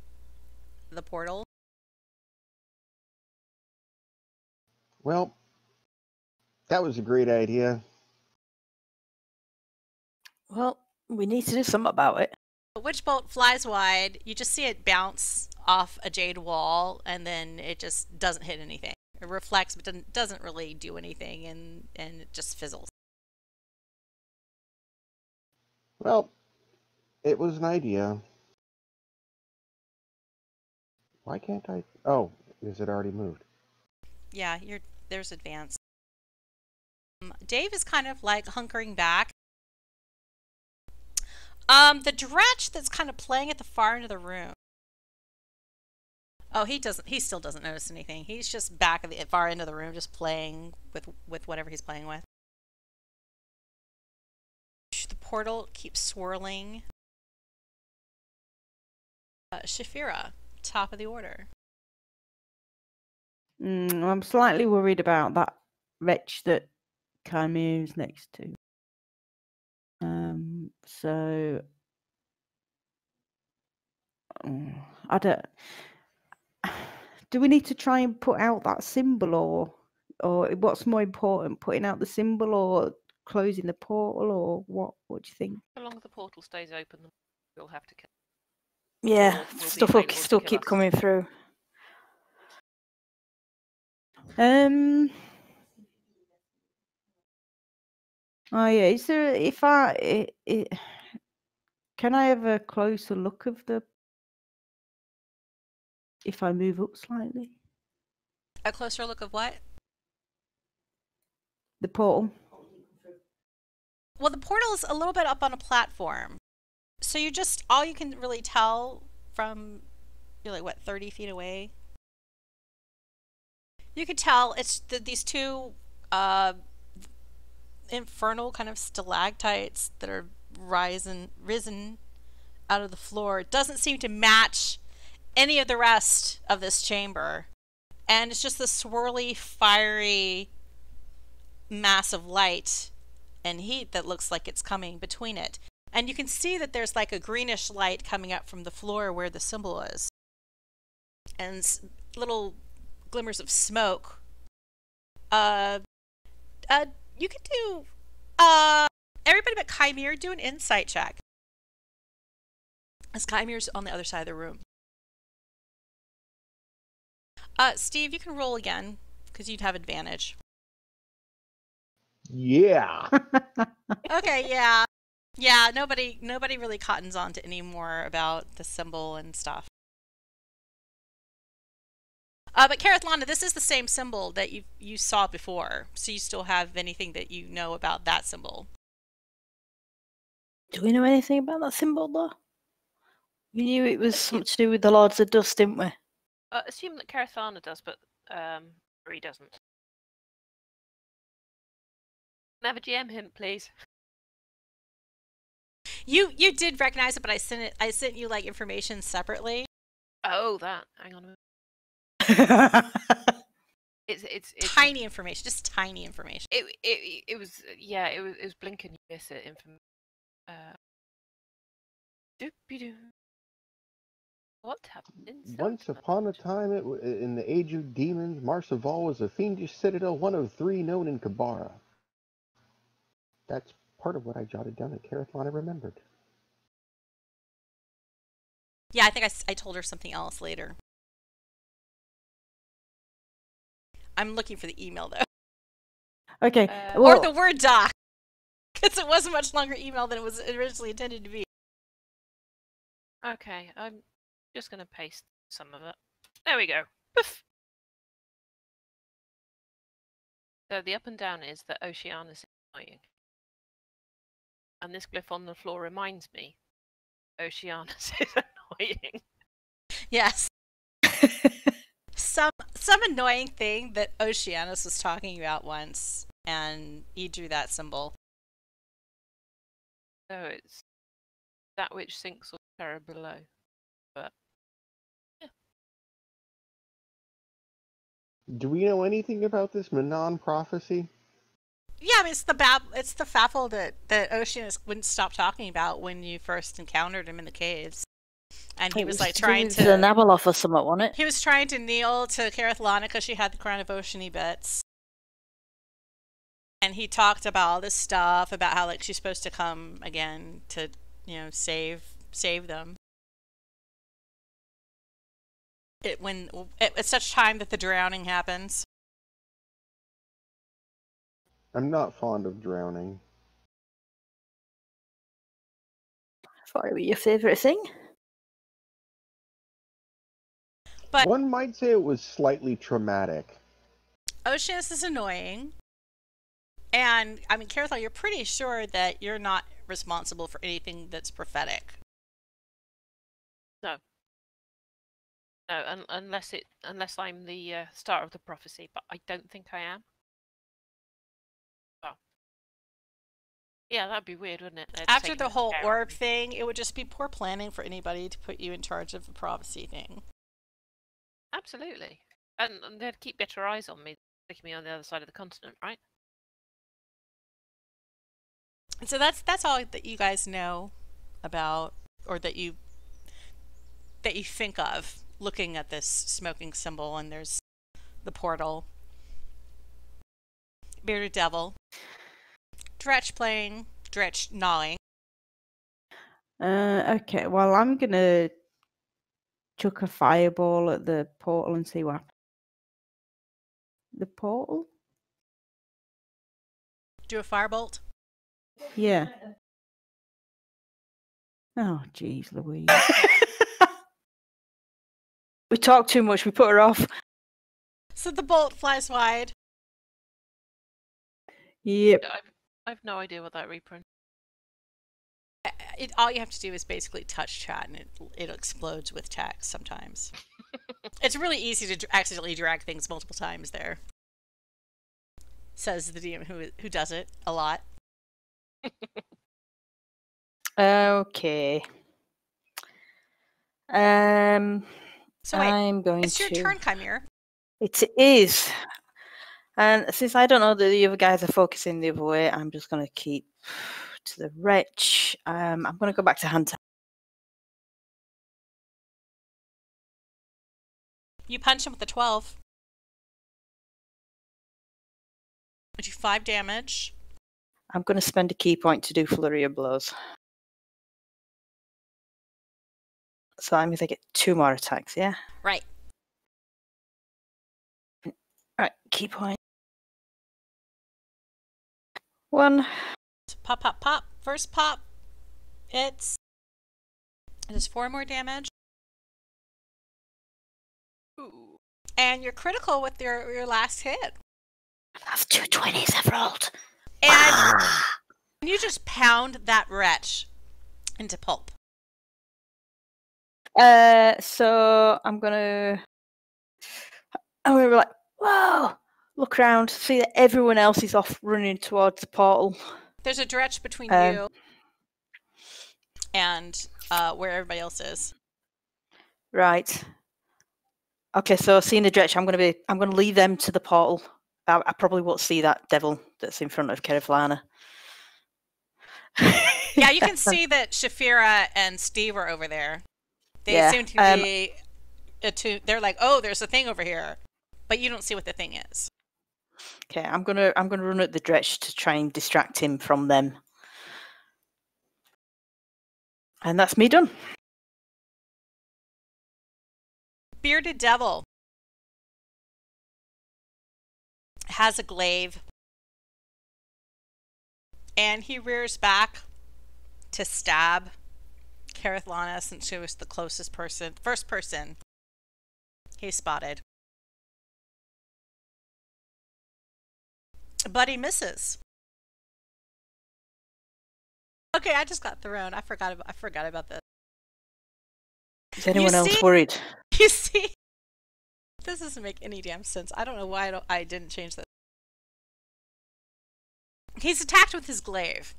the portal. Well, that was a great idea. Well, we need to do something about it. The witch bolt flies wide. You just see it bounce off a jade wall, and then it just doesn't hit anything. It reflects, but doesn't really do anything, and it just fizzles. Well, it was an idea. Why can't I? Oh, is it already moved? Yeah, there's advance. Dave is kind of like hunkering back. The Dredge that's kind of playing at the far end of the room. Oh, he still doesn't notice anything. He's just back at the far end of the room, just playing with whatever he's playing with. The portal keeps swirling. Shaefira, top of the order. I'm slightly worried about that wretch that Kymir is next to. So I don't. Do we need to try and put out that symbol, or what's more important, putting out the symbol or closing the portal, or what? What do you think? So long as the portal stays open, we'll have to kill. Yeah, Will be stuff will available to still kill keep us. coming through. Oh yeah, is there? If can I have a closer look of the? If I move up slightly, A closer look of what? the portal. Well, the portal is a little bit up on a platform. So you just, all you can really tell from, you're like, what, 30 feet away? You could tell it's these two infernal kind of stalactites that are risen out of the floor. It doesn't seem to match any of the rest of this chamber. And it's just this swirly, fiery mass of light and heat that looks like it's coming between it. And you can see that there's like a greenish light coming up from the floor where the symbol is. And little glimmers of smoke. You could do, everybody but Kymir, do an insight check. As Kymir's on the other side of the room. Stiiv, you can roll again, because you'd have advantage. Yeah. Okay, yeah. Yeah, nobody really cottons on to any more about the symbol and stuff. But Kerithlana, this is the same symbol that you saw before, so you still have anything that you know about that symbol. Do we know anything about that symbol, though? We knew it was something to do with the Lords of Dust, didn't we? Assume that Kerithlana does, but Bree doesn't. Can I have a GM hint, please? You did recognize it, but I sent you like information separately. Oh, that. Hang on a minute. It's tiny information, just tiny information. It was it was blink and you miss it information. Doop-be-doo. What happened in Once upon a time, in the age of demons, Marseval was a fiendish citadel, one of 3 known in Kabara. That's part of what I jotted down that Kerithlana remembered. Yeah, I think I told her something else later. I'm looking for the email, though. Okay. Or the Word doc. Because it was a much longer email than it was originally intended to be. Okay, I'm just going to paste some of it. There we go. Poof. So the up and down is that Oceanus is annoying. And this glyph on the floor reminds me Oceanus is annoying. Yes. Some annoying thing that Oceanus was talking about once, and he drew that symbol. So it's that which sinks or terror below. But yeah. Do we know anything about this Manon prophecy? Yeah, I mean, it's the faffle that Oceanus wouldn't stop talking about when you first encountered him in the caves. And he was like trying to... the Nabeloth or something, wasn't it? He was trying to kneel to Kerithlana because she had the crown of oceany bits. And he talked about all this stuff about how like she's supposed to come again to, you know, save them. At such time that the drowning happens. I'm not fond of drowning. Thought it was your favourite thing. But one might say it was slightly traumatic. Oceanus is annoying. And, I mean, Kerithlana, you're pretty sure that you're not responsible for anything that's prophetic. No. No, unless I'm the start of the prophecy, but I don't think I am. Oh. Yeah, that'd be weird, wouldn't it? After the whole orb thing, it would just be poor planning for anybody to put you in charge of the prophecy thing. Absolutely. And they'd keep better eyes on me, sticking me on the other side of the continent, right? And so that's all that you guys know about, or that you think of looking at this smoking symbol. And there's the portal, bearded devil, Dredge playing Dredge gnawing. Okay, well, I'm going to chuck a fireball at the portal and see what happens. The portal? Do a firebolt. Yeah. Oh, jeez, Louise. We talk too much. We put her off. So the bolt flies wide. Yep. I've no idea what that reprint. All you have to do is basically touch chat, and it explodes with text sometimes. It's really easy to accidentally drag things multiple times there. Says the DM who does it a lot. Okay. So wait, I'm going it's your to. turn, Kymir. It is. And since I don't know that the other guys are focusing the other way, I'm just going to keep to the wretch. I'm going to go back to Hunter. You punch him with a 12. You do 5 damage. I'm going to spend a key point to do flurry of blows. So that means I get 2 more attacks, yeah? Right. Right, key point. 1. Pop, pop, pop. First pop. It does 4 more damage. Ooh. And you're critical with your last hit. That's 2 20s I've rolled. And you just pound that wretch into pulp. So I'm gonna be like, whoa! Look around, see that everyone else is off running towards the portal. There's a dredge between you and where everybody else is. Right. Okay, so seeing the dredge, I'm gonna lead them to the portal. I probably won't see that devil that's in front of Kerithlana. Yeah, you can see that Shaefira and Stiiv are over there. They seem to be they're like, oh, there's a thing over here, but you don't see what the thing is. Okay, I'm gonna run at the dredge to try and distract him from them, and that's me done. Bearded Devil has a glaive, and he rears back to stab Kerithlana since she was the first person he spotted. But he misses. Okay, I just got thrown. I forgot about this. Is anyone else worried? You see, this doesn't make any damn sense. I don't know why I didn't change this. He's attacked with his glaive,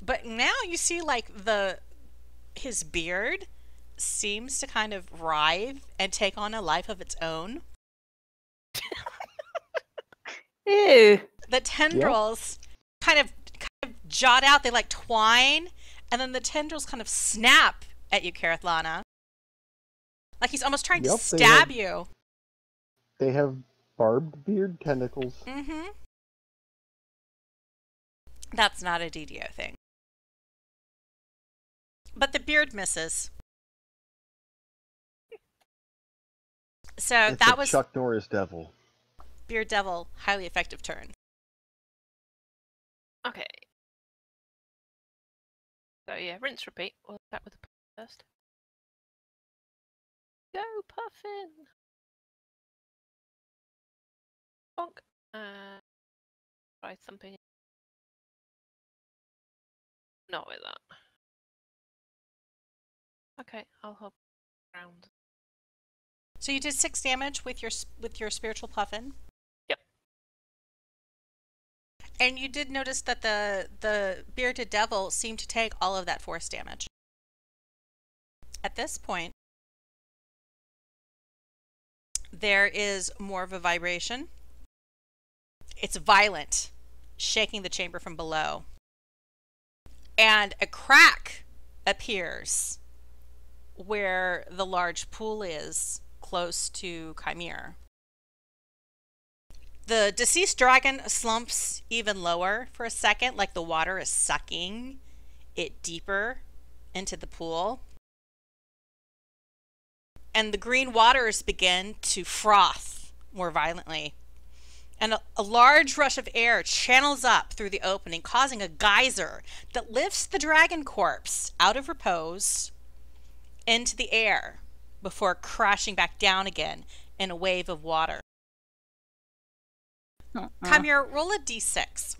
but now you see like his beard seems to kind of writhe and take on a life of its own. Ew. The tendrils kind of jot out. They like twine, and then the tendrils kind of snap at you, Kerithlana. Like he's almost trying to stab you. They have barbed beard tentacles. Mm-hmm. That's not a DDO thing. But the beard misses. So It's that a was Chuck Norris devil. Beard Devil, highly effective turn. Okay. So yeah, rinse, repeat. We'll start with the first. Go, Puffin! Bonk. Try thumping. Not with that. Okay, I'll hop around. So you did 6 damage with your spiritual puffin. Yep. And you did notice that the bearded devil seemed to take all of that force damage. At this point, there is more of a vibration. It's violent, shaking the chamber from below. And a crack appears where the large pool is close to Kymir. The deceased dragon slumps even lower for a second, like the water is sucking it deeper into the pool. And the green waters begin to froth more violently. And a large rush of air channels up through the opening, causing a geyser that lifts the dragon corpse out of repose into the air before crashing back down again in a wave of water. Kymir, roll a d6.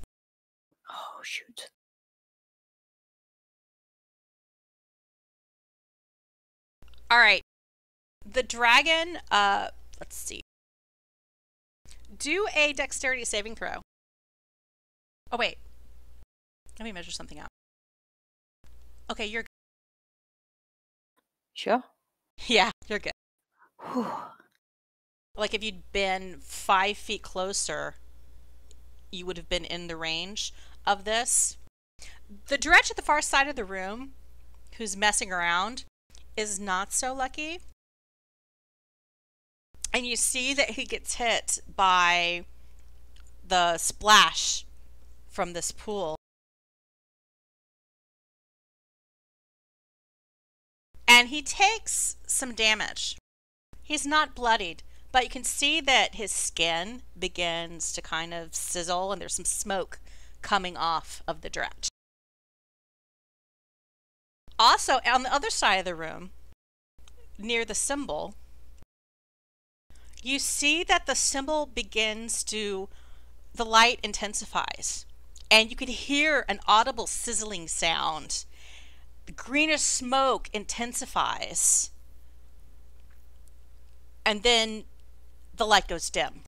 Oh, shoot. All right. The dragon, let's see. Do a dexterity saving throw. Oh, wait. Let me measure something out. Okay, you're good. Sure. Yeah, you're good. Whew. Like, if you'd been 5 feet closer, you would have been in the range of this. The dredge at the far side of the room, who's messing around, is not so lucky. And you see that he gets hit by the splash from this pool. And he takes some damage. He's not bloodied, but you can see that his skin begins to kind of sizzle and there's some smoke coming off of the dredge. Also, on the other side of the room, near the symbol, you see that the symbol begins to, the light intensifies, and you can hear an audible sizzling sound. The greenish smoke intensifies, and then the light goes dim.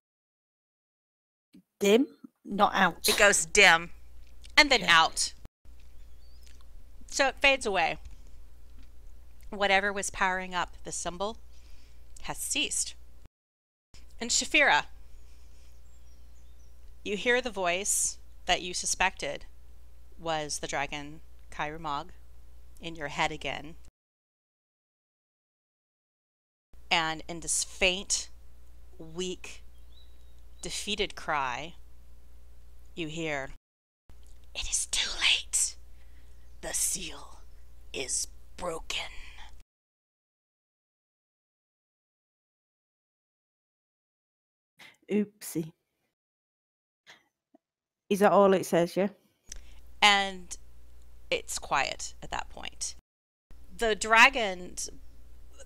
Dim? Not out. It goes dim, and then out. So it fades away. Whatever was powering up the symbol has ceased. And Shaefira, you hear the voice that you suspected was the dragon Kyrmog in your head again. And in this faint, weak, defeated cry, you hear, "It is too late. The seal is broken." Oopsie. Is that all it says, yeah? And it's quiet at that point. The dragon's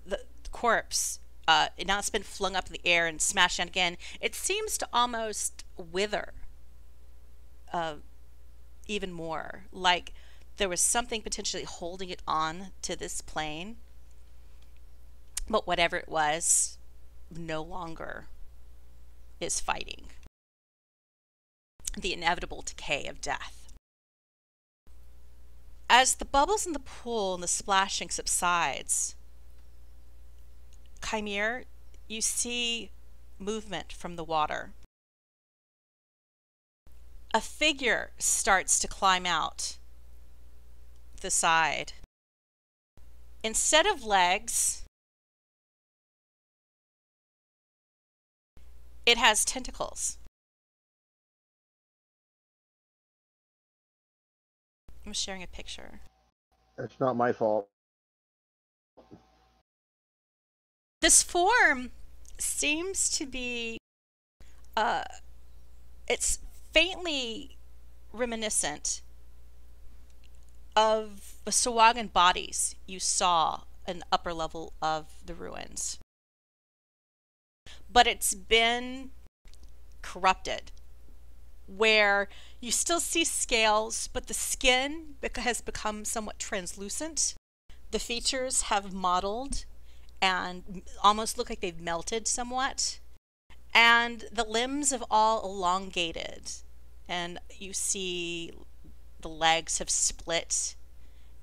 the corpse, now it's been flung up in the air and smashed down again. It seems to almost wither even more, like there was something potentially holding it on to this plane. But whatever it was, no longer is fighting the inevitable decay of death. As the bubbles in the pool and the splashing subsides, Kymir, you see movement from the water. A figure starts to climb out the side. Instead of legs, it has tentacles. I'm sharing a picture. It's not my fault. This form seems to be, it's faintly reminiscent of the Sahuagin bodies you saw in the upper level of the ruins. But it's been corrupted, where you still see scales, but the skin has become somewhat translucent. The features have mottled and almost look like they've melted somewhat. And the limbs have all elongated, and you see the legs have split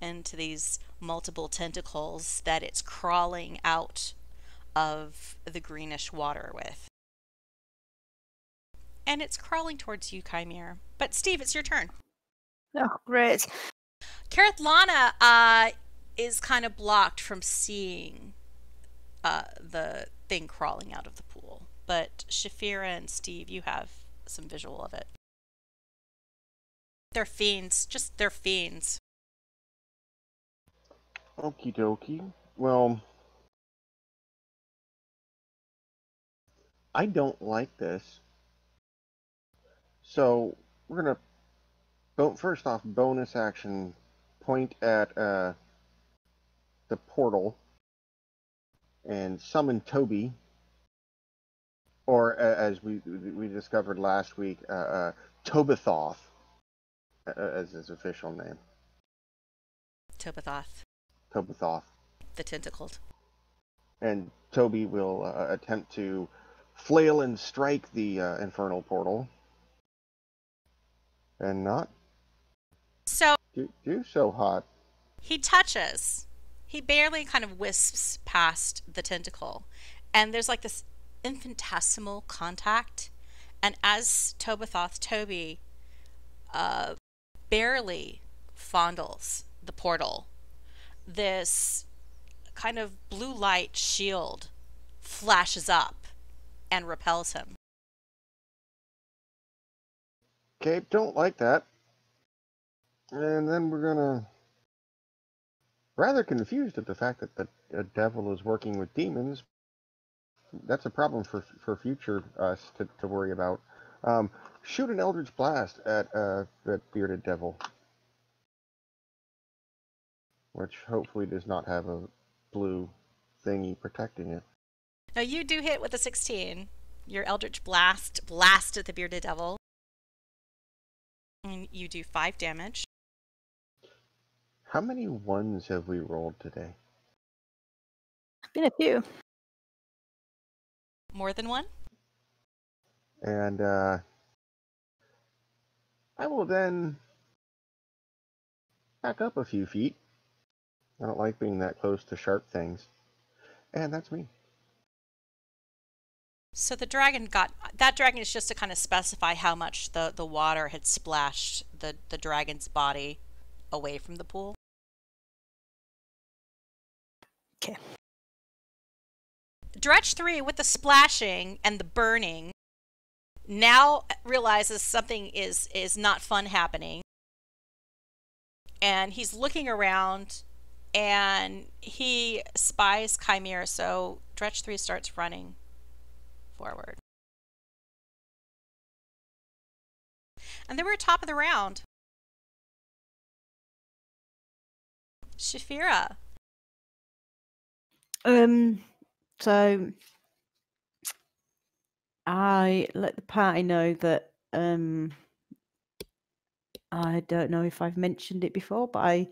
into these multiple tentacles that it's crawling out of the greenish water with. And it's crawling towards you, Kymir. But Stiiv, it's your turn. Oh, great. Kerithlana is kind of blocked from seeing the thing crawling out of the pool. but Shaefira and Stiiv, you have some visual of it. They're fiends. They're fiends. Okie dokie. Well, I don't like this. So we're gonna first off bonus action point at the portal and summon Toby, or as we discovered last week, Tobithoth as his official name. Tobithoth, Tobithoth. the tentacled. And Toby will attempt to flail and strike the Infernal Portal. And not So do so hot. he touches. He barely kind of wisps past the tentacle. And there's like this infinitesimal contact. And as Toby barely fondles the portal, this kind of blue light shield flashes up and repels him. Okay, don't like that. And then we're gonna rather confused at the fact that the devil is working with demons. That's a problem for future us to worry about. Shoot an Eldritch Blast at that bearded devil, which hopefully does not have a blue thingy protecting it. Now you do hit with a 16. Your Eldritch Blast at the bearded devil. And you do 5 damage. How many ones have we rolled today? Been a few. More than one? And I will then back up a few feet. I don't like being that close to sharp things. And that's me. So that dragon is just to kind of specify how much the water had splashed the dragon's body away from the pool. Okay. Dredge 3, with the splashing and the burning, now realizes something is not fun happening. And he's looking around and he spies Kymir, so Dredge 3 starts running forward. And then we're top of the round. Shaefira. So I let the party know that I don't know if I've mentioned it before, but I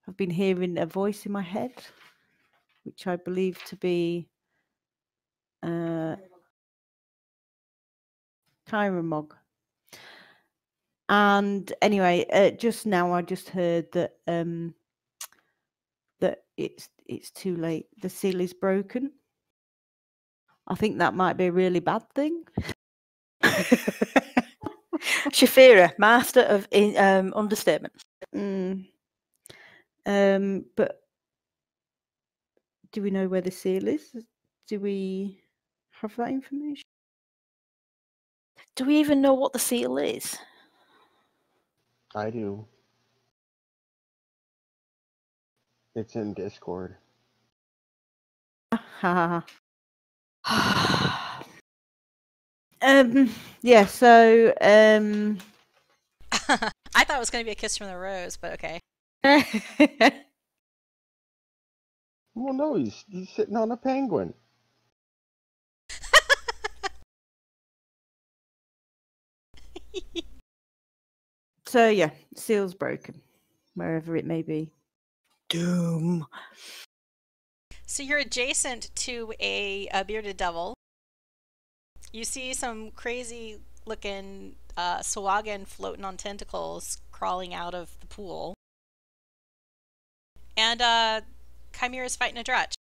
have been hearing a voice in my head, which I believe to be Kyromog. And anyway, just now I just heard that that it's too late. The seal is broken. I think that might be a really bad thing. Shaefira, master of understatement. But do we know where the seal is? Do we have that information? Do we even know what the seal is? I do. It's in Discord. Yeah, so I thought it was going to be a kiss from the rose, but okay. Well, no, he's sitting on a penguin. So yeah, seal's broken, wherever it may be. Doom. So you're adjacent to a bearded devil. You see some crazy looking Sawagan floating on tentacles crawling out of the pool. And Kymir is fighting a Dredge.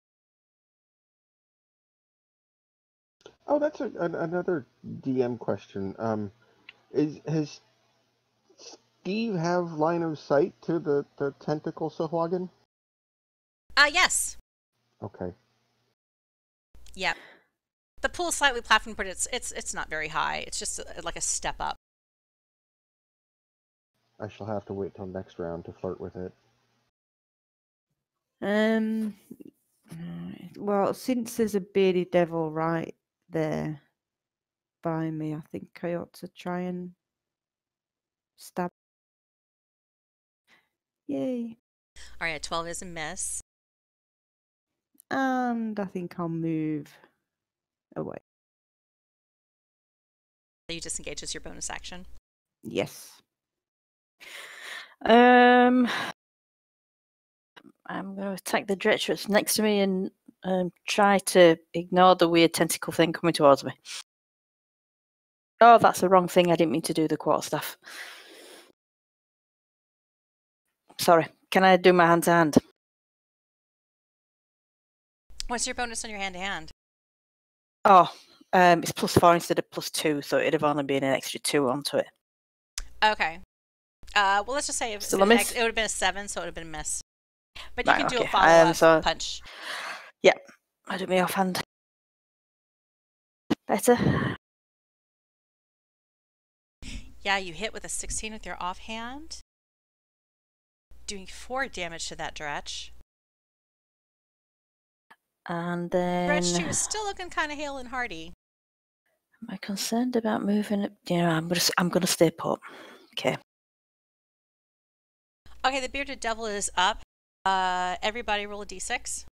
Oh, that's another DM question. Has Stiiv have line of sight to the tentacle Sahuagin? Yes. Okay. Yep. The pool is slightly platformed, but it's not very high. It's just like a step up. I shall have to wait till next round to flirt with it. Well, since there's a bearded devil right there by me, I think I ought to try and stab. Yay. All right, 12 is a miss. And I think I'll move away. You disengage as your bonus action. Yes. I'm going to attack the Dredge that's next to me and try to ignore the weird tentacle thing coming towards me. Oh, that's the wrong thing. I didn't mean to do the quarterstaff. Sorry. Can I do my hand to hand? What's your bonus on your hand to hand? Oh, it's +4 instead of +2, so it'd have only been an extra 2 onto it. Okay. Well, let's just say it Still a miss? would have been a 7, so it would have been a miss. But you Right, can do a okay. follow-up punch. Yeah, I do my offhand. Better. Yeah, you hit with a 16 with your offhand, doing 4 damage to that Dredge. And then... Dredge 2 is still looking kind of hale and hearty. Am I concerned about moving it? Yeah, I'm gonna stay put. Okay. Okay, the bearded devil is up. Everybody roll a d6.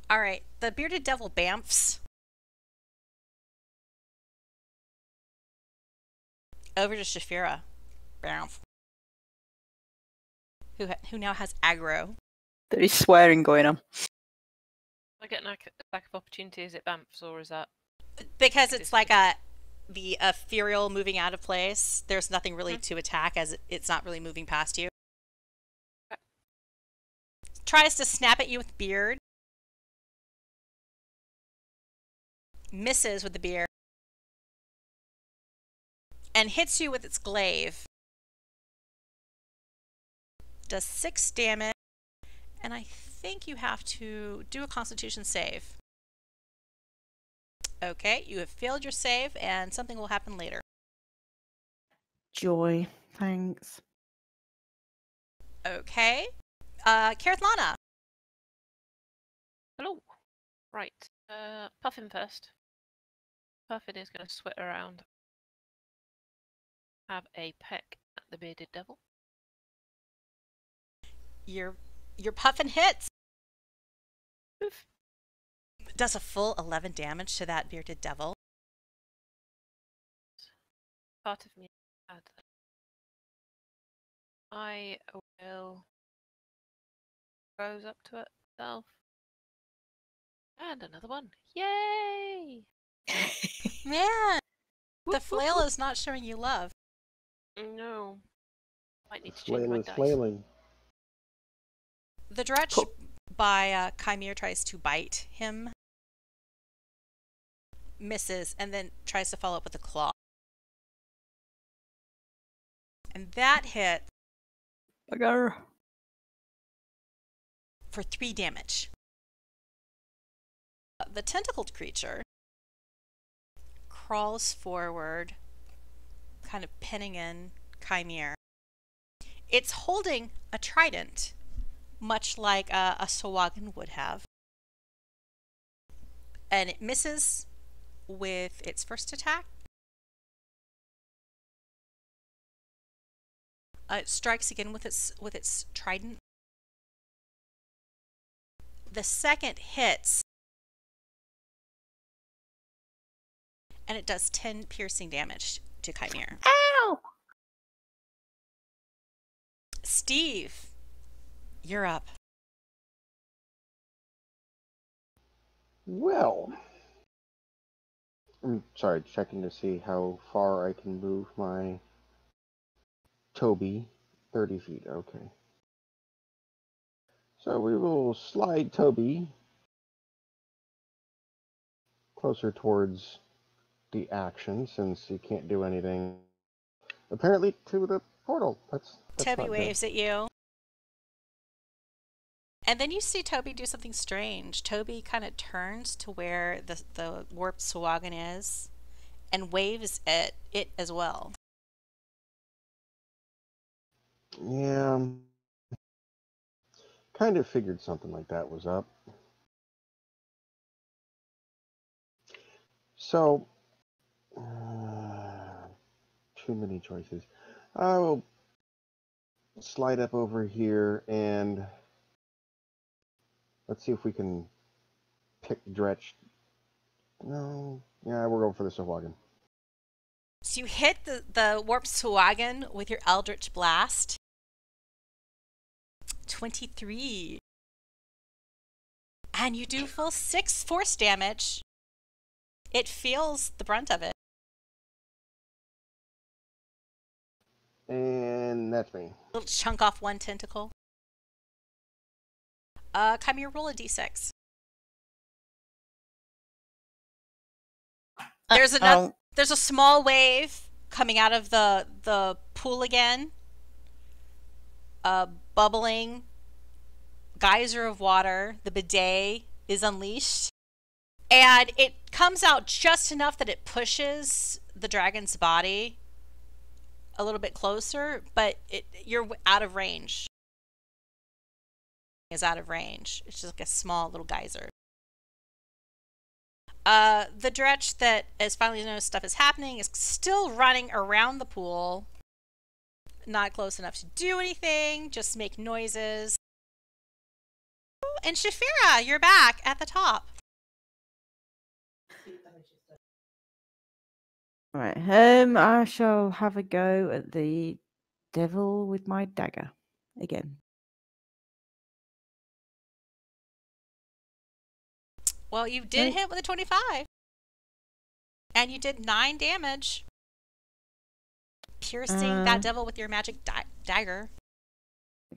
All right, the bearded devil bamfs over to Shaefira. Bamf. Who now has aggro. There is swearing going on. I get an attack of opportunity. Is it Bamfs or is that? Because it's like the ethereal moving out of place. There's nothing really to attack as it's not really moving past you. Okay. Tries to snap at you with beard. Misses with the beard. And hits you with its glaive. Does 6 damage. And I think you have to do a constitution save. Okay, you have failed your save and something will happen later. Joy. Thanks. Okay. Kerithlana. Hello. Right. Puffin first. Puffin is going to sweat around. Have a peck at the bearded devil. Your puffin hits. Oof. Does a full 11 damage to that bearded devil. Part of me add that. I will rose up to it myself. And another one. Yay! Man, the Whoop, flail whoop, is not showing you love. whoop. No. Might need The to change flail my is dice. flailing. The Dredge by Kymir tries to bite him. Misses, and then tries to follow up with a claw. And that hit Bugger. for 3 damage. The tentacled creature crawls forward, kind of pinning in Kymir. It's holding a trident, much like a Sawagan would have. And it misses with its first attack. It strikes again with its trident. The second hits, and it does 10 piercing damage to Kymir. Ow! Stiiv, you're up. Well, I'm sorry, checking to see how far I can move my Toby. 30 feet, okay. So we will slide Toby closer towards the action since he can't do anything. Apparently to the portal. That's Toby not waves at you. And then you see Toby do something strange. Toby kind of turns to where the warped Sahuagin is and waves at it as well. Yeah. Kind of figured something like that was up. So, too many choices. I will slide up over here and let's see if we can pick Dredge. No, yeah, we're going for the Sahuagin. So you hit the warped Sahuagin with your Eldritch Blast. 23. And you do full 6 force damage. It feels the brunt of it. And that's me. A little chunk off one tentacle. Kymir, roll a d6. There's a small wave coming out of the pool again. Bubbling geyser of water. The bidet is unleashed. And it comes out just enough that it pushes the dragon's body a little bit closer, but you're out of range. Is out of range. It's just like a small little geyser. The Dredge that is finally noticed stuff is happening is still running around the pool. Not close enough to do anything, just make noises. And Shaefira, you're back at the top. Right. I shall have a go at the devil with my dagger again. Well, you did hit with a 25. And you did 9 damage. Piercing that devil with your magic dagger.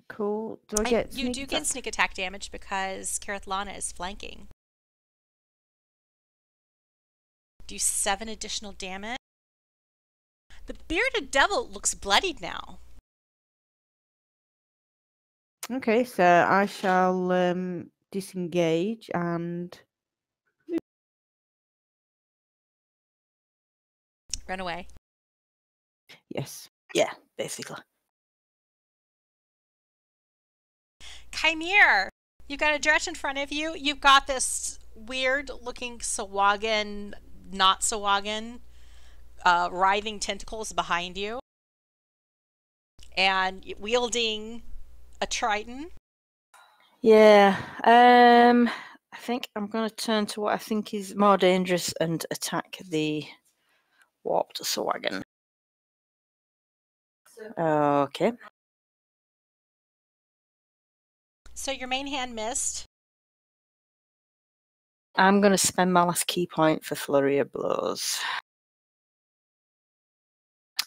Cool. Do I get you do get sneak attack damage because Kerithlana is flanking. Do 7 additional damage. The bearded devil looks bloodied now. Okay, so I shall disengage and Run away. yes. Yeah, basically. Kymir, you've got a Dredge in front of you. You've got this weird looking Sahuagin, not Sahuagin, writhing tentacles behind you. And wielding a trident. Yeah. I think I'm going to turn to what I think is more dangerous and attack the warped Sahuagin. Okay. So your main hand missed. I'm going to spend my last key point for Flurry of Blows.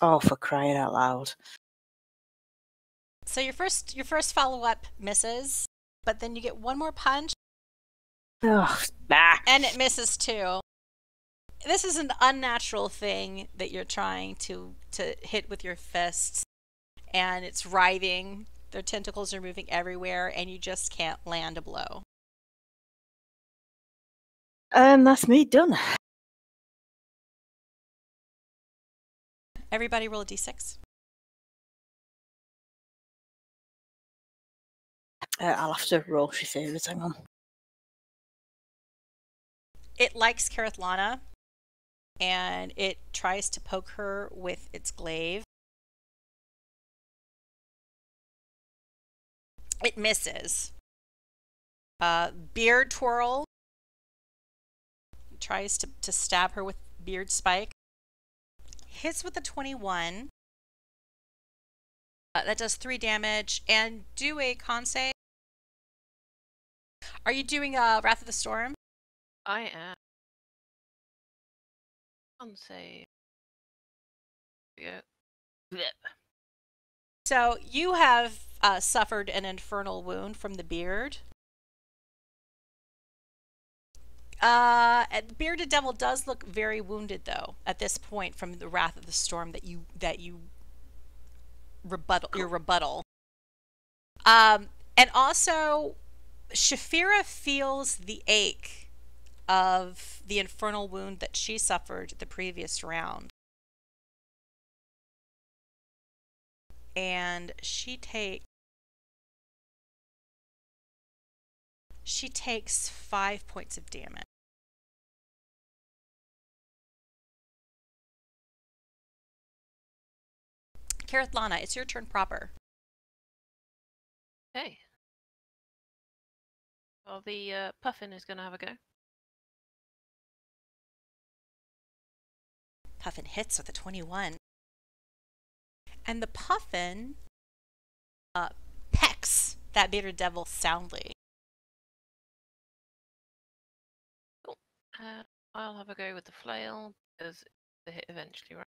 Oh, for crying out loud. So your first follow-up misses, but then you get one more punch. Oh, bah. And it misses too. This is an unnatural thing that you're trying to hit with your fists, and it's writhing. Their tentacles are moving everywhere, and you just can't land a blow. That's me done. Everybody roll a d6. I'll have to roll Shaefira's, hang on. It likes Kerithlana, and it tries to poke her with its glaive. It misses. Beard Twirl tries to stab her with Beard Spike. Hits with a 21. That does 3 damage. And do a con save. Are you doing Wrath of the Storm? I am. Con save. Yeah. Blech. So you have suffered an infernal wound from the beard. Bearded Devil does look very wounded, though, at this point from the Wrath of the Storm that you rebuttal. Your rebuttal. And also, Shaefira feels the ache of the infernal wound that she suffered the previous round. And she takes 5 points of damage. Kerithlana, it's your turn proper. Okay. Well, the Puffin is going to have a go. Puffin hits with a 21. And the Puffin pecks that bitter devil soundly. Cool. I'll have a go with the flail, because the hit eventually, right?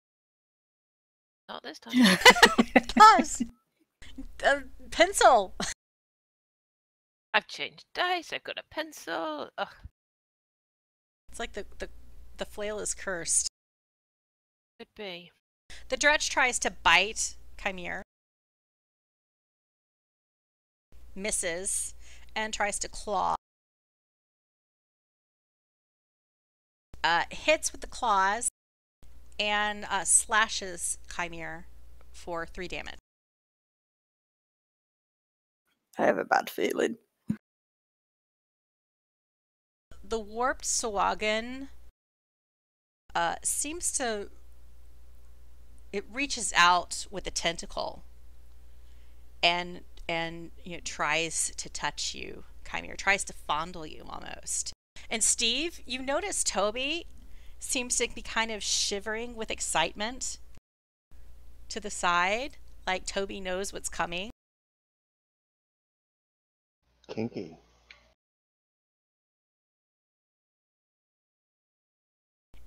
Not this time. Pause! Pencil! I've changed dice, I've got a pencil. Ugh. It's like the flail is cursed. Could be. The Dredge tries to bite Kymir. Misses. And tries to claw. Hits with the claws. And slashes Kymir for 3 damage. I have a bad feeling. The warped Sawagan seems to... It reaches out with a tentacle and tries to touch you, Kymir. Tries to fondle you almost. And Stiiv, you notice Toby seems to be kind of shivering with excitement to the side, like Toby knows what's coming. Kinky.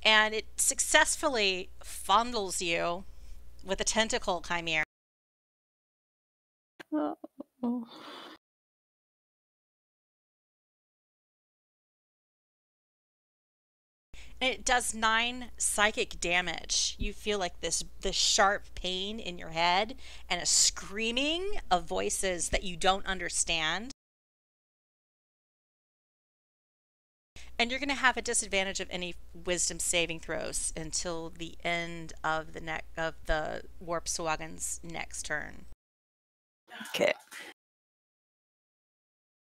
And it successfully fondles you with a tentacle, Kymir. Oh. And it does 9 psychic damage. You feel like this sharp pain in your head and a screaming of voices that you don't understand. And you're going to have a disadvantage of any wisdom saving throws until the end of the Warp Sawagan's next turn. Okay.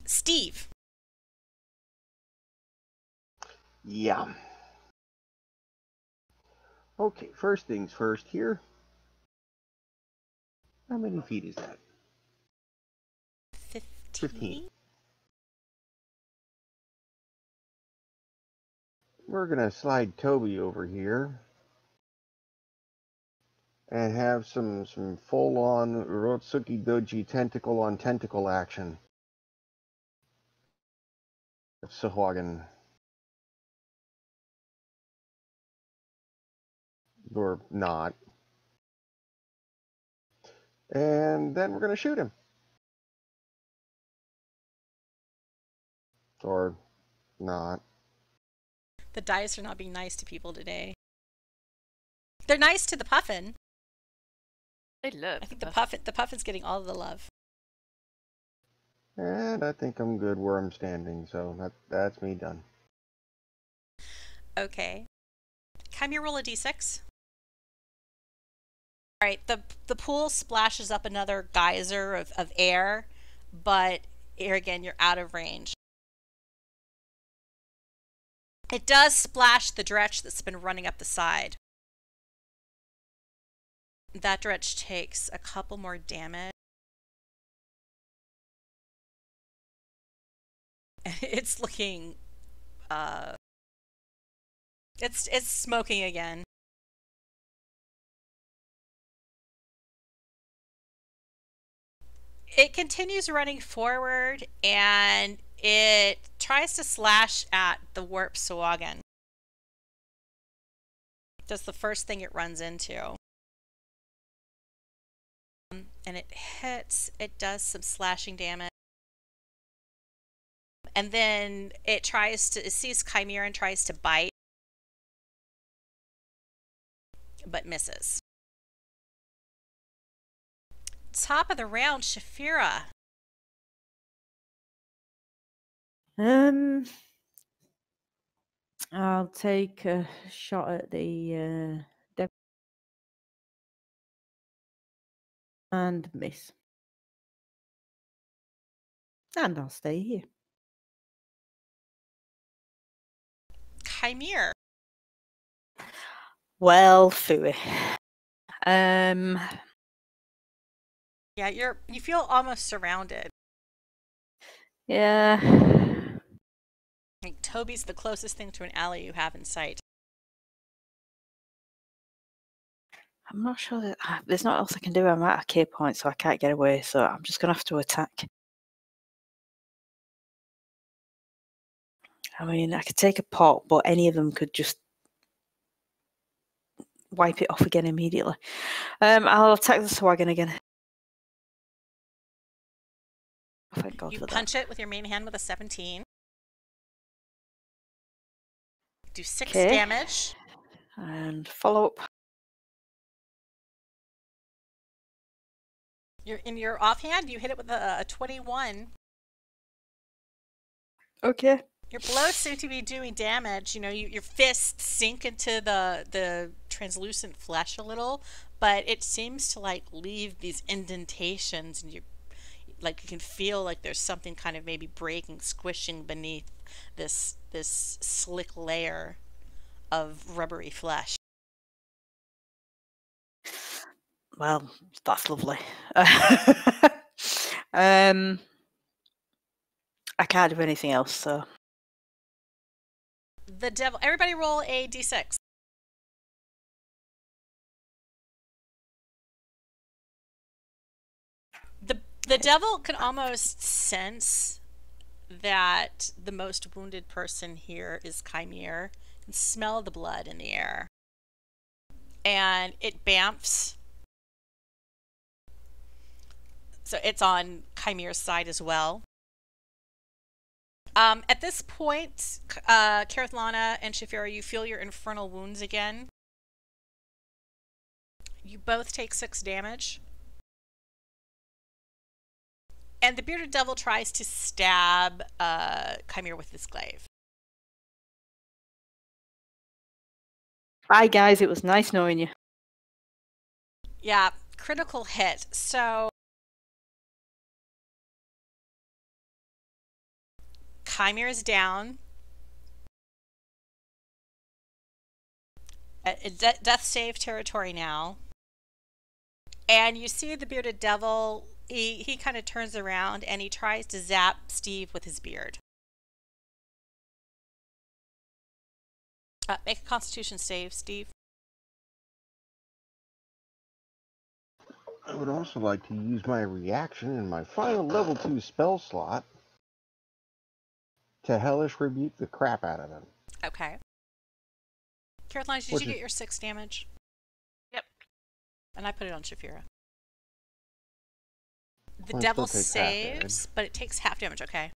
Stiiv. Yeah. Okay, first things first here. How many feet is that? 15. We're going to slide Toby over here and have some full-on Rotsuki Doji tentacle on tentacle action. Sahuagin. Or not. And then we're going to shoot him. Or not. The dice are not being nice to people today. They're nice to the Puffin. They love. I think the Puffin's getting all of the love. And I think I'm good where I'm standing, so that's me done. Okay. Kymir, roll a d6. All right, the pool splashes up another geyser of air, but here again, you're out of range. It does splash the Dredge that's been running up the side. That Dredge takes a couple more damage. It's looking, it's smoking again. It continues running forward and it tries to slash at the Warp Sawagan. That's the first thing it runs into. And it hits, it does some slashing damage. And then it sees Kymir and tries to bite, but misses. Top of the round, Shaefira. I'll take a shot at the devil and miss. And I'll stay here. Kymir. Well, phooey. Yeah, you feel almost surrounded. Yeah. Like, Toby's the closest thing to an alley you have in sight. I'm not sure that there's not else I can do. I'm at a key point, so I can't get away. So I'm just gonna have to attack. I mean, I could take a pot, but any of them could just wipe it off again immediately. I'll attack the Swaggin again. Oh, thank God You for punch it with your main hand with a 17. Do 6 Okay. damage. And follow up. You're in your offhand. You hit it with a 21. Okay. Your blows seem to be doing damage. You know, your fists sink into the translucent flesh a little, but it seems to like leave these indentations, and you can feel like there's something kind of maybe breaking, squishing beneath this slick layer of rubbery flesh. Well, that's lovely. I can't do anything else, so. The devil. Everybody roll a d6. The devil can almost sense that the most wounded person here is Kymir, and smell the blood in the air. And it bamfs. So it's on Kymir's side as well. At this point, Kerithlana and Shaefira, you feel your infernal wounds again. You both take 6 damage. And the bearded devil tries to stab Kymir with his glaive. Bye, guys. It was nice knowing you. Yeah, critical hit. So Kymir is down. Death save territory now. And you see the bearded devil, he kind of turns around and he tries to zap Stiiv with his beard. Make a constitution save, Stiiv. I would also like to use my reaction in my final level 2 spell slot to hellish rebuke the crap out of him. Okay. Kerithlana, did you get your 6 damage? Yep. And I put it on Shaefira. The Well, it devil still takes half saves, but it takes half damage, okay.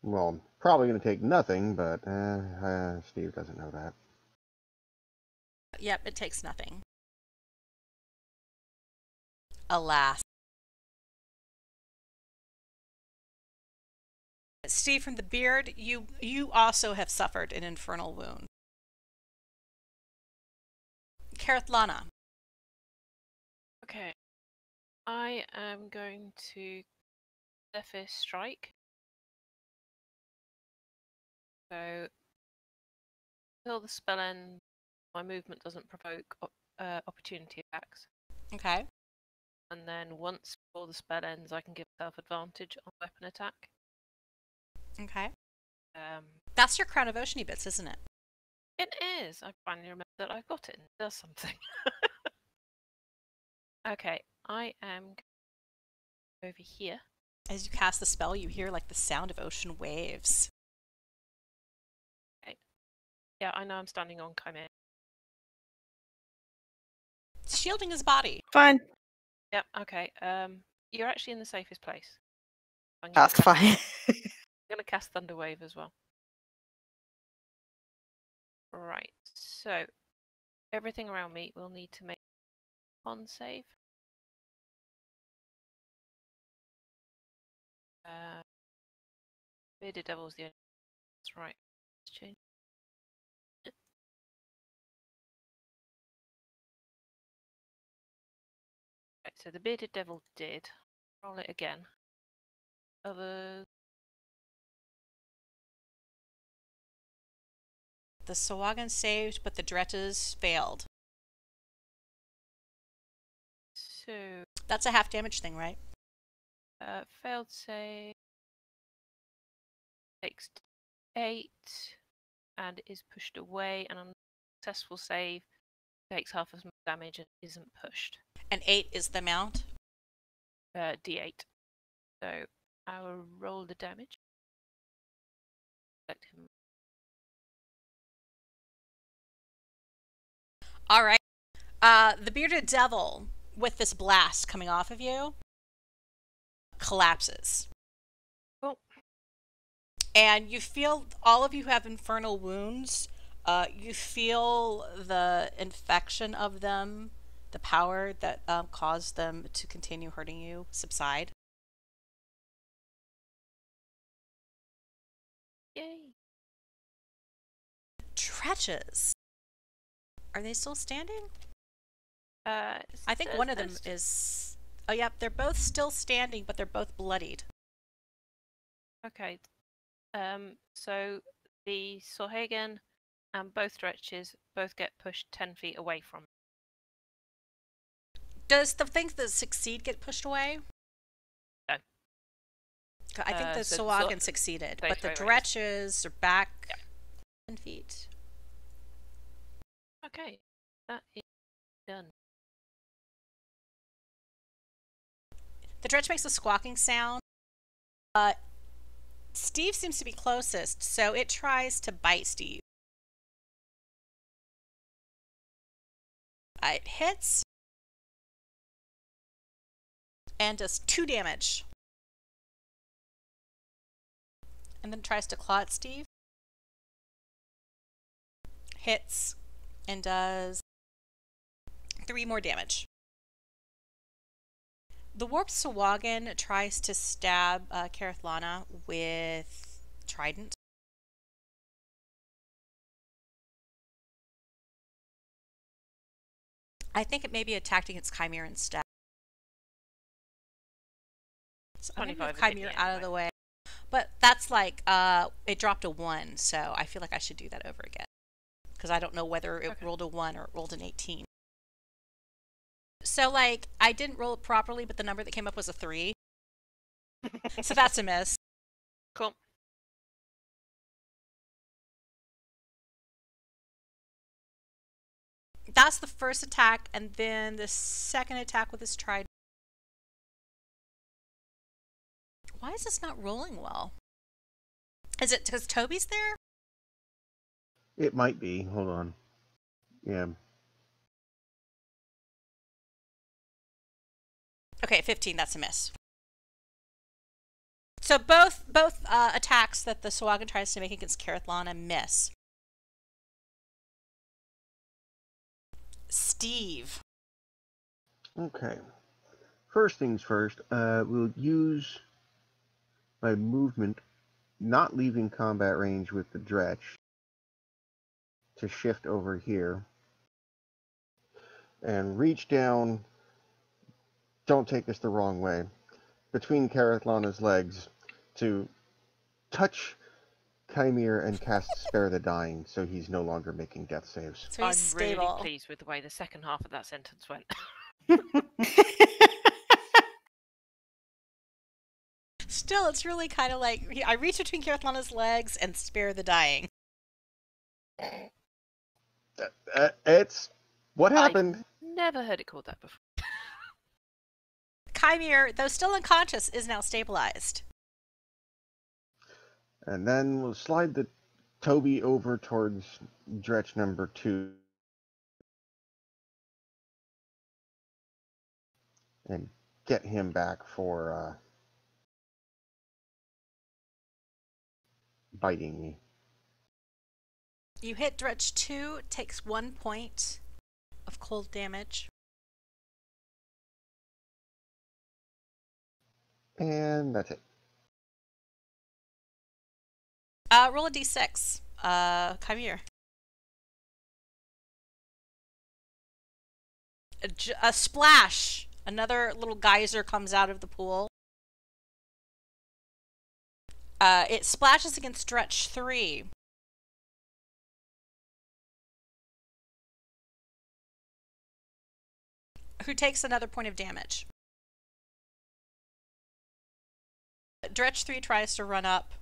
Well, probably going to take nothing, but Stiiv doesn't know that. Yep, it takes nothing. Alas. Stiiv, from the beard, you also have suffered an infernal wound. Kerithlana. Okay. I am going to Zephyr Strike. So, until the spell ends, my movement doesn't provoke opportunity attacks. Okay. And then once before the spell ends, I can give myself advantage on weapon attack. Okay. That's your Crown of Oceany bits, isn't it? It is. I finally remember that I've got it and it does something. Okay, I am over here. As you cast the spell, you hear like the sound of ocean waves. Okay. Yeah, I know I'm standing on Kymir. Shielding his body. Fine. Yep, okay. You're actually in the safest place. That's fine. I'm going to cast Thunder Wave as well. Right, so everything around me will need to make a con save. Bearded Devil's the only. That's right. Let's change. Right, so the Bearded Devil did. Roll it again. Other. The Sahuagin saved, but the Dredges failed. So. That's a half damage thing, right? Failed save. Takes 8 and is pushed away, and on successful save takes half as much damage and isn't pushed. And 8 is the amount? D8. So I will roll the damage. Select him. All right. The bearded devil, with this blast coming off of you, collapses. Oh. And you feel, all of you have infernal wounds. You feel the infection of them, the power that caused them to continue hurting you, subside. Yay. Dredges. Are they still standing? I think one of them is... Oh, yeah, they're both still standing, but they're both bloodied. Okay. So the Sahuagin and both Dredges both get pushed 10 feet away from. Does the things that succeed get pushed away? No. I think the so Sahuagin succeeded, but the Dredges are back 10 feet. Okay. That is done. The Dredge makes a squawking sound. Stiiv seems to be closest, so it tries to bite Stiiv. It hits and does 2 damage. And then tries to claw at Stiiv. Hits and does 3 more damage. The warped Sahuagin tries to stab Kerithlana with trident. I think it may be attacked against Kymir instead. So I'm gonna move Kymir out of the way. But that's like, it dropped a 1, so I feel like I should do that over again. Because I don't know whether it rolled a 1 or it rolled an 18. So, like, I didn't roll it properly, but the number that came up was a 3. So that's a miss. Cool. That's the first attack, and then the second attack with his trident. Why is this not rolling well? Is it because Toby's there? It might be. Hold on. Yeah. Okay, 15, that's a miss. So both attacks that the Sahuagin tries to make against Kerithlana miss. Stiiv. Okay. First things first, we'll use my movement, not leaving combat range with the Dredge, to shift over here and reach down, don't take this the wrong way, between Kerithlana's legs to touch Kymir and cast Spare the Dying, so he's no longer making death saves. So he's I'm stable. really pleased with the way the second half of that sentence went. Still, it's really kind of like, I reach between Kerithlana's legs and spare the dying. It's what happened. Never heard it called that before. Kymir, though still unconscious, is now stabilized. And then we'll slide the Toby over towards Dredge number 2. And get him back for biting me. You hit Dredge 2, takes 1 point of cold damage. And that's it. Roll a d6. Kymir. A splash. Another little geyser comes out of the pool. It splashes against Dredge 3. Who takes another point of damage. Dredge 3 tries to run up,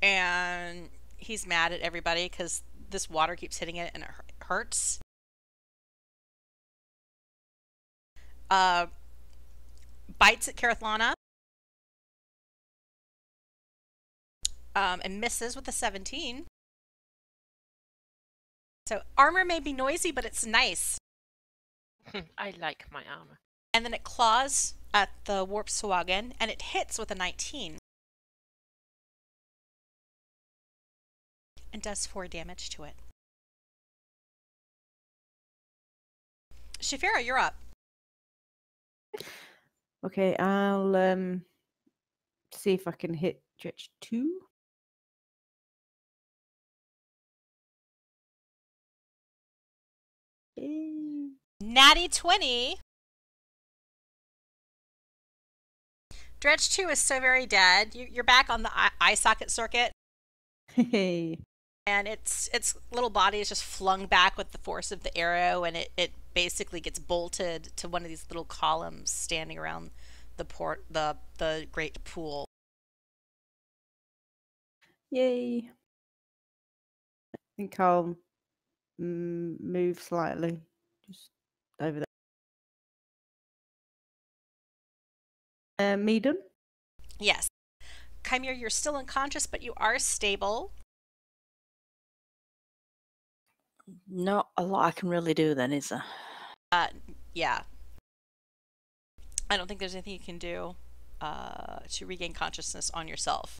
and he's mad at everybody because this water keeps hitting it and it hurts. Bites at Kerithlana. And misses with a 17. So armor may be noisy, but it's nice. I like my armor. And then it claws at the Warp Swagan, and it hits with a 19. And does 4 damage to it. Shaefira, you're up. Okay, I'll see if I can hit Dredge 2. Natty 20. Dredge 2 is so very dead. You're back on the eye socket circuit. Hey. And its little body is just flung back with the force of the arrow, and it basically gets bolted to one of these little columns standing around the great pool. Yay. I think I'll move slightly. Just over there. Me done? Yes. Kymir, you're still unconscious, but you are stable. Not a lot I can really do then, is there? Yeah. I don't think there's anything you can do to regain consciousness on yourself.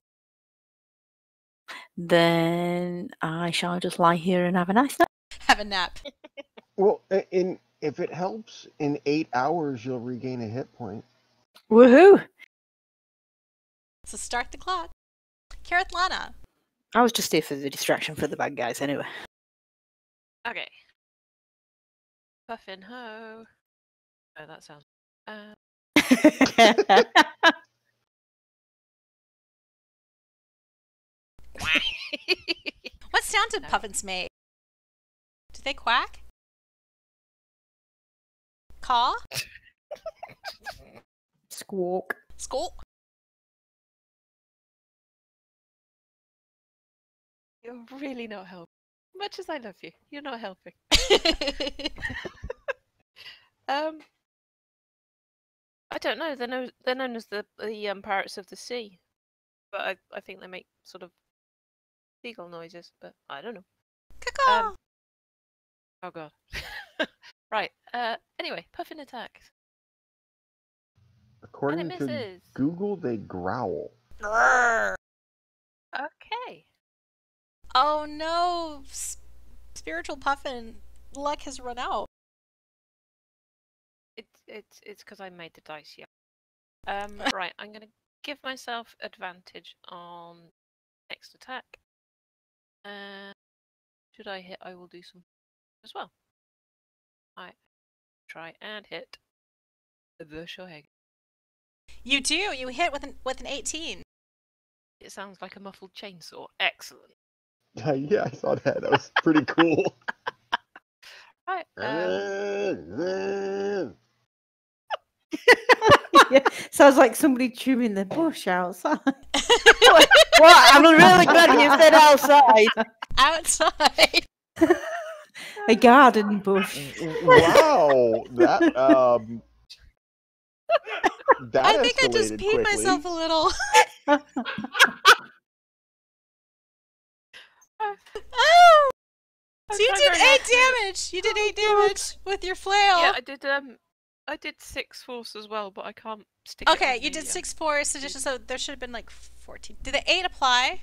Then I shall just lie here and have a nice night. Have a nap. Well, if it helps, in 8 hours you'll regain a hit point. Woohoo! So start the clock. Kerithlana. I was just here for the distraction for the bad guys anyway. Okay. Puffin ho. Oh, that sounds. What sound did puffins make? Did they quack? Caw? Squawk. Squawk? You're really not helping. Much as I love you, you're not helping. I don't know. They're known as the pirates of the sea, but I think they make sort of seagull noises. But I don't know. Caw. Oh god. Right. Anyway, puffin attacks. According And it to misses. Google, they growl. Grrr. Okay. Oh no! Spiritual puffin luck has run out. It's because I made the dice, yeah. Right, I'm gonna give myself advantage on next attack. Should I hit, I will do some as well. I try and hit the Shoheg. You do. You hit with an 18. It sounds like a muffled chainsaw. Excellent. Yeah, I saw that. That was pretty cool. Right. Yeah, sounds like somebody trimming the bush outside. What? I'm really glad you said outside. Outside. A garden bush. Wow, that that I think I just escalated peed quickly. myself a little. Oh! So you did 8 damage. You did 8 damage with your flail. Yeah, I did 6 force as well, but I can't stick it Okay, on you the, did 6 force, so there should have been like 14. Did the 8 apply?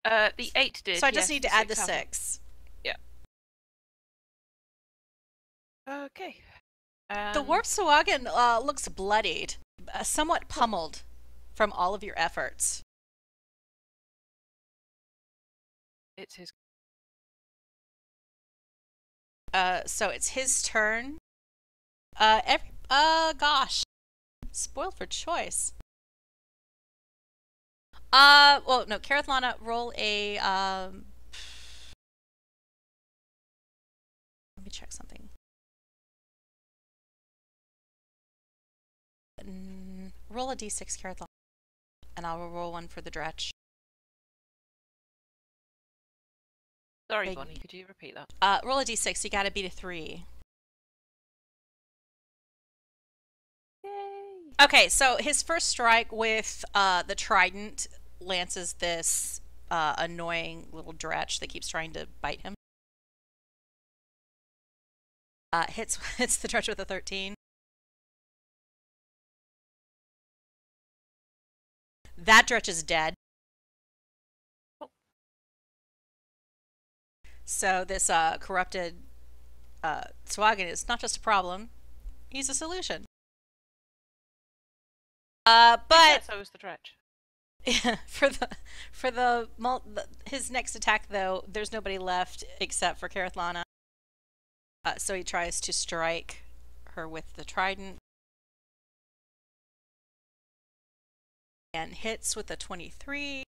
The 8 did. So I just yes, need to add the hasn't. 6. Yeah. Okay. The Warp Swagan looks bloodied, somewhat pummeled from all of your efforts. It's his. So it's his turn. Gosh. Spoiled for choice. Well, no, Kerithlana, roll a, let me check something. Roll a d6, Kerithlana, and I'll roll one for the Dredge. Sorry, Big- Bonnie, could you repeat that? Roll a d6, you gotta beat a 3. Yay! Okay, so his first strike with the trident lances this annoying little Dredge that keeps trying to bite him. Hits the Dredge with a 13. That Dredge is dead. Oh. So this corrupted Swagan is not just a problem, he's a solution. But So was the Dredge. for his next attack though, there's nobody left except for Kerithlana. So he tries to strike her with the trident and hits with a 23.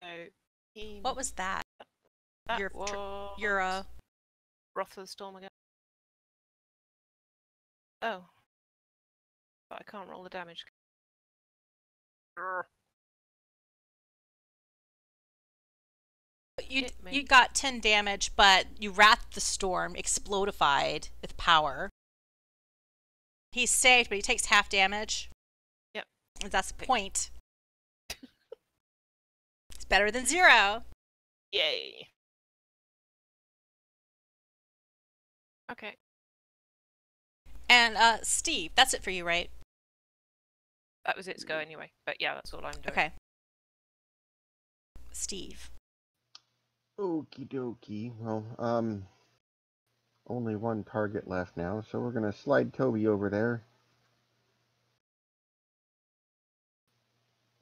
So What was that? that your was Your Wrath of the Storm again. Oh. But I can't roll the damage. Grr. Hit me. You got 10 damage, but you wrapped the storm, explodified with power. He's saved, but he takes half damage. Yep. That's a point. It's better than 0. Yay. Okay. And Stiiv, that's it for you, right? That was its go anyway. But yeah, that's all I'm doing. Okay. Stiiv. Okie dokie. Well, only one target left now, so we're gonna slide Toby over there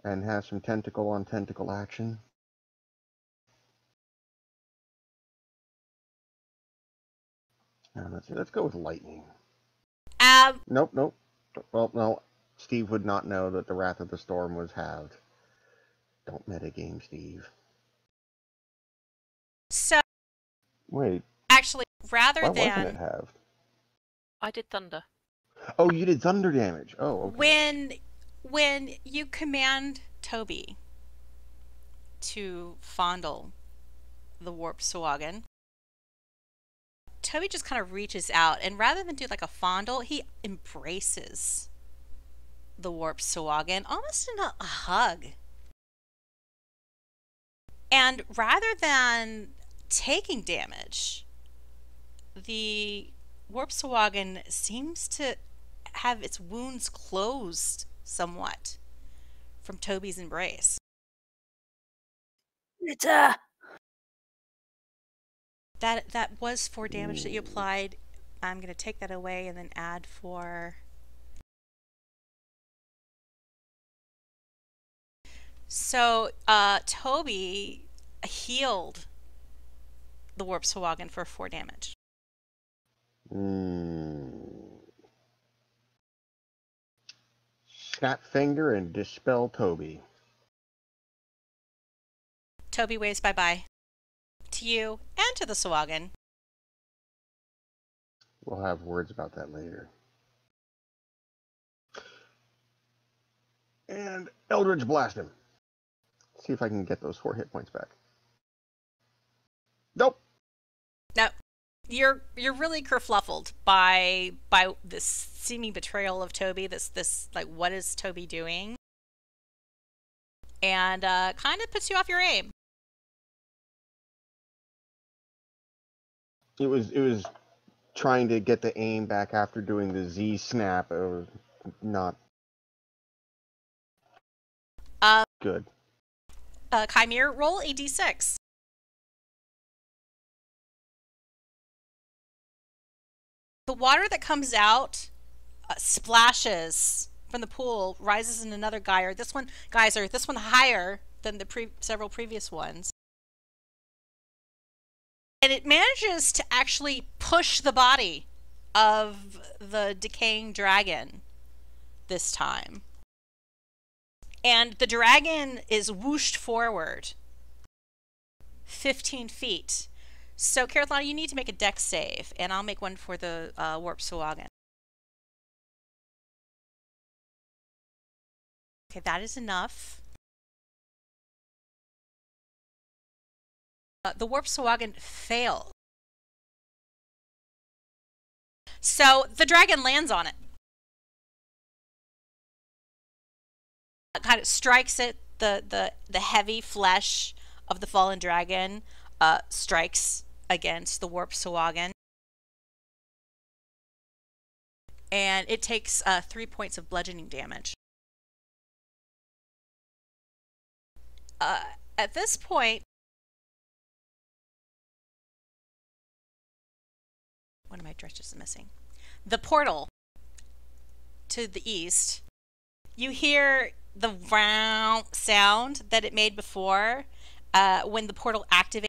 and have some tentacle on tentacle action. Let's see. Let's go with lightning. Nope. Well, no. Stiiv would not know that the Wrath of the Storm was halved. Don't metagame, Stiiv. So, Wait. actually, rather Why than wasn't it halved? I did thunder. Oh, you did thunder damage. Oh, okay. when you command Toby to fondle the warped Swagan, Toby just kind of reaches out, and rather than do like a fondle, he embraces the warped Swagan, almost in a hug. And rather than taking damage, the warped Swagan seems to have its wounds closed somewhat from Toby's embrace. That was 4 damage that you applied. I'm going to take that away and then add 4. So, Toby healed the warped Swagan for 4 damage. Snap finger and dispel Toby. Toby waves bye-bye to you and to the Swagan. We'll have words about that later. And Eldritch Blast him. See if I can get those 4 hit points back. Nope. Now, you're really kerfluffled by this seeming betrayal of Toby. This like, what is Toby doing? And kind of puts you off your aim. It was trying to get the aim back after doing the Z snap. It was not good. Kymir, roll a d6. The water that comes out splashes from the pool, rises in another geyser. This one higher than the several previous ones. And it manages to actually push the body of the decaying dragon this time. And the dragon is whooshed forward 15 feet. So, Kerithlana, you need to make a dex save, and I'll make one for the Warp Sahuagin. Okay, that is enough. The Warp Sahuagin failed. So the dragon lands on it. Kind of strikes it. The heavy flesh of the fallen dragon strikes against the Warp Sahuagin. And it takes 3 points of bludgeoning damage. At this point, one of my dredges is missing. The portal to the east, you hear the round sound that it made before when the portal activates.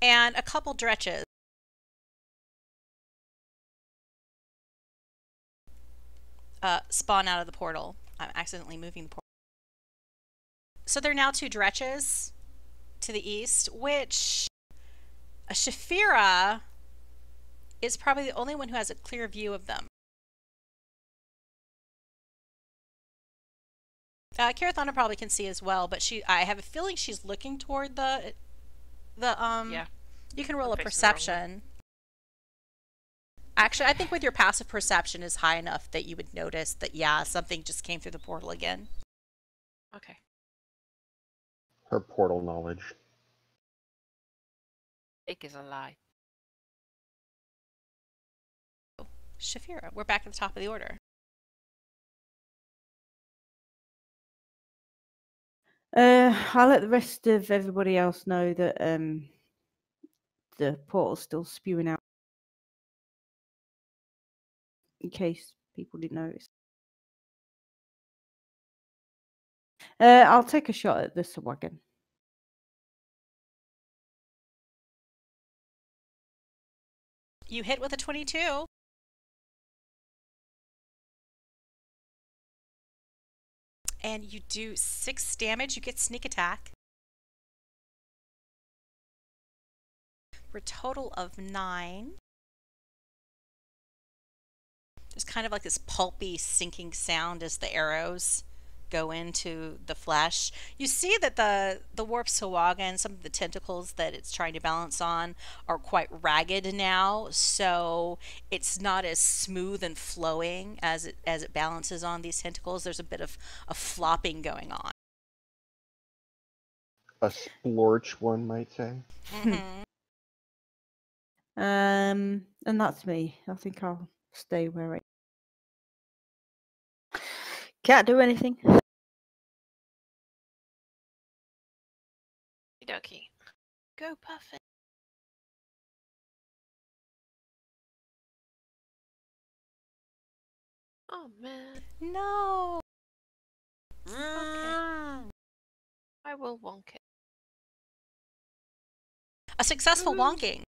And a couple dredges spawn out of the portal. I'm accidentally moving the portal. So there are now 2 dredges to the east, which Shaefira is probably the only one who has a clear view of them. Kerithlana probably can see as well, but I have a feeling she's looking toward the Yeah. You can roll I'm a facing the wrong way. perception. Actually, I think with your passive perception is high enough that you would notice that, yeah, something just came through the portal again. Okay. Her portal knowledge. It is a lie. Shaefira, we're back at the top of the order. I'll let the rest of everybody else know that the portal's still spewing out, in case people didn't notice. I'll take a shot at the Sahuagin. You hit with a 22. And you do 6 damage. You get sneak attack. For a total of 9. There's kind of like this pulpy sinking sound as the arrows go into the flesh. You see that the Warp Sahuagin, some of the tentacles that it's trying to balance on, are quite ragged now, so it's not as smooth and flowing as it balances on these tentacles. There's a bit of a flopping going on. A splorch, one might say. Mm-hmm. And that's me. I think I'll stay where I. Can't do anything. Okie. Go Puffin. Oh man. No. Okay. I will wonk it. A successful wonking.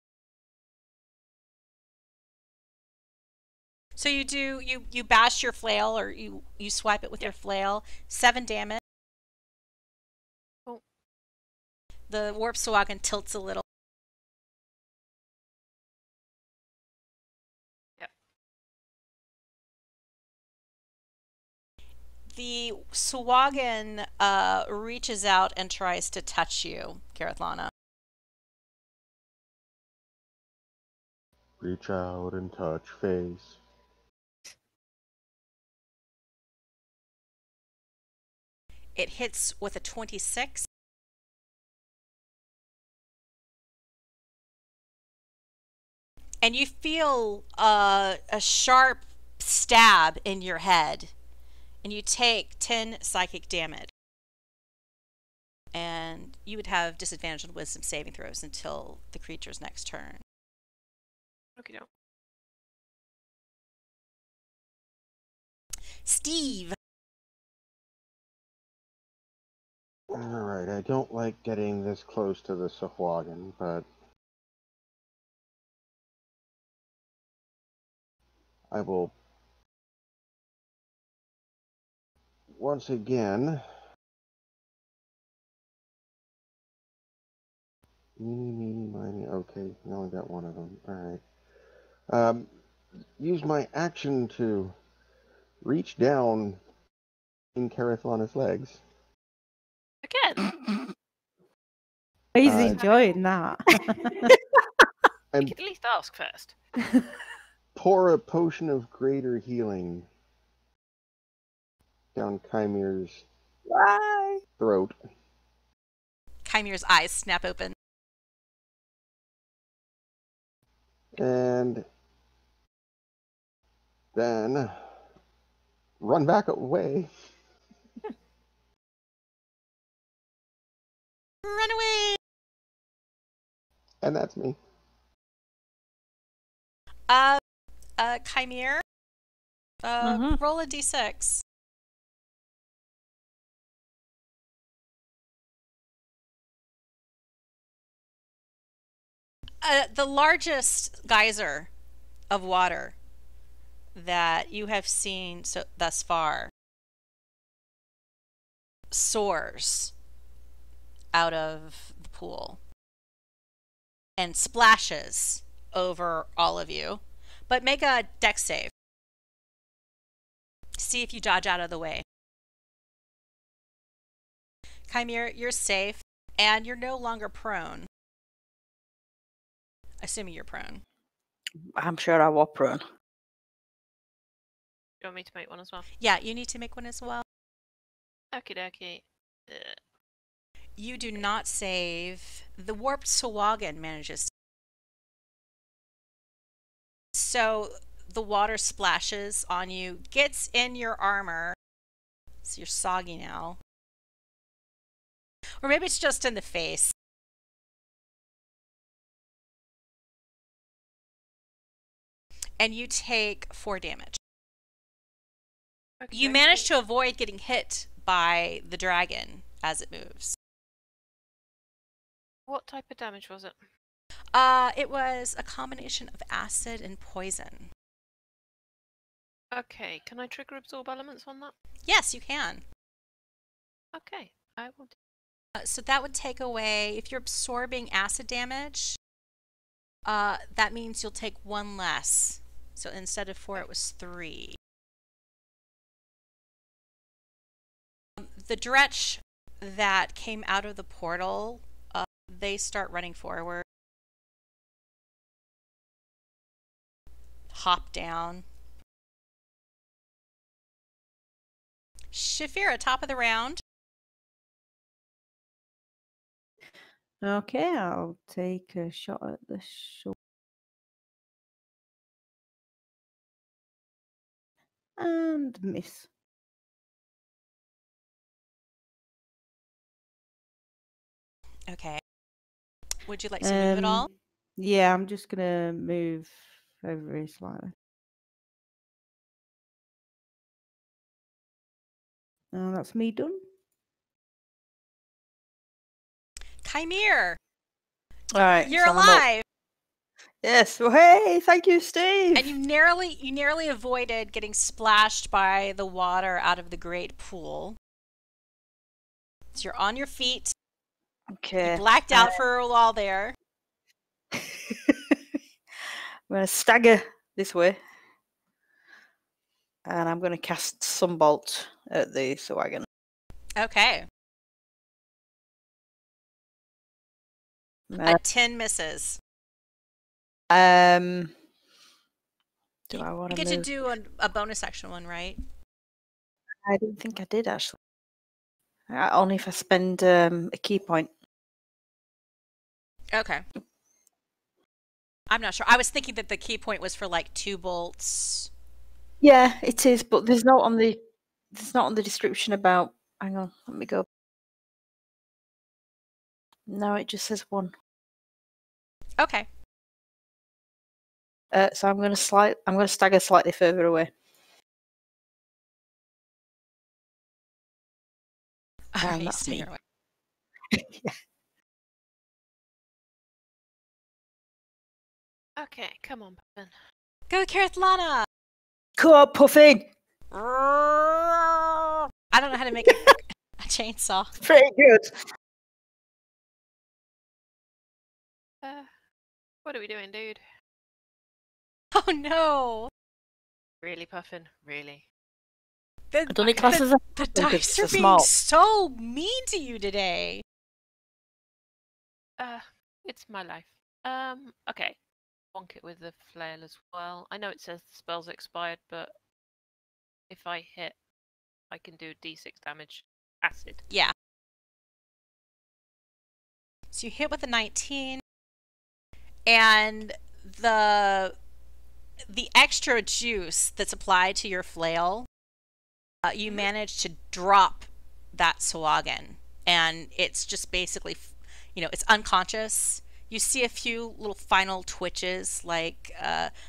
So you bash your flail, or you swipe it with your flail. 7 damage. Oh. The Warp Sahuagin tilts a little. Yep. The Sahuagin reaches out and tries to touch you, Kerithlana. Reach out and touch face. It hits with a 26. And you feel a sharp stab in your head. And you take 10 psychic damage. And you would have disadvantage on wisdom saving throws until the creature's next turn. Okay, no. Stiiv. Alright, I don't like getting this close to the Sahuagin, but I will once again mini. Okay, now I got one of them. Alright. Use my action to reach down in Kerithlana's legs. Again? He's Uh, enjoying that. You And could at least ask first. pour a potion of greater healing down Kymir's Why? throat. Kymir's eyes snap open. And then run back away. Run away! And that's me. Kymir, Mhm. roll a d6. The largest geyser of water that you have seen thus far soars out of the pool and splashes over all of you. But make a dex save. See if you dodge out of the way. Kymir, you're safe, and you're no longer prone. Assuming you're prone. I'm sure I was prone. Do you want me to make one as well? Yeah, you need to make one as well. Okie dokie. You do not save. The warped Sahuagin manages. So the water splashes on you, gets in your armor. So you're soggy now. Or maybe it's just in the face. And you take 4 damage. You manage to avoid getting hit by the dragon as it moves. What type of damage was it? It was a combination of acid and poison. Okay, can I trigger absorb elements on that? Yes, you can. Okay, I will. So that would take away, if you're absorbing acid damage, that means you'll take 1 less. So instead of 4, it was 3. The Dredge that came out of the portal, they start running forward. Hop down. Shaefira, top of the round. Okay, I'll take a shot at the shore. And miss. Okay. Would you like to move at all? Yeah, I'm just gonna move over here slightly. That's me done. Kymir, All right. you're so I'm up. alive. Yes. Well, hey, thank you, Steve. And you narrowly avoided getting splashed by the water out of the great pool. So you're on your feet. Okay. You blacked out for a while there. I'm going to stagger this way. And I'm going to cast Sunbolt at the Sahuagin. Okay. A 10 misses. Do I You want get to to move? do a bonus action one, right? I don't think I did, actually. Only if I spend a key point. Okay. I'm not sure. I was thinking that the key point was for like 2 bolts. Yeah, it is, but there's not on the description about. Hang on, let me go. No, it just says 1. Okay. So I'm going to stagger slightly further away. Okay, that's so me. you're away. Okay, come on, Puffin. Go, Kerithlana! Come on, Puffin! I don't know how to make a chainsaw. Pretty good. What are we doing, dude? Oh no! Really, Puffin? Really? The, I don't think classes are the because dice are it's being small. so mean to you today. It's my life. Okay. Bonk it with the flail as well. I know it says the spell's expired, but if I hit, I can do d6 damage. Acid. Yeah. So you hit with a 19, and the extra juice that's applied to your flail, you manage to drop that Swagan, and it's just basically, it's unconscious. You see a few little final twitches, like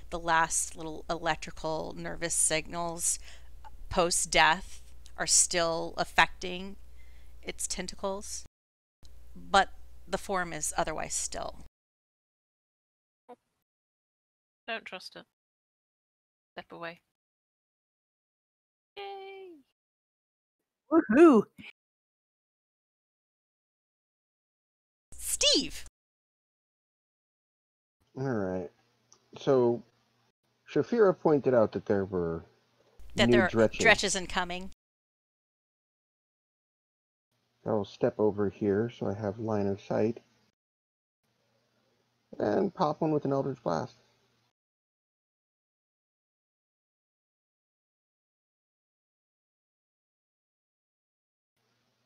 the last little electrical nervous signals post-death are still affecting its tentacles, but the form is otherwise still. Don't trust it. Step away. Yay! Woohoo! Stiiv! All right. So, Shaefira pointed out that there were That new there are dretches. dretches incoming. I'll step over here so I have line of sight. And pop one with an Eldritch Blast.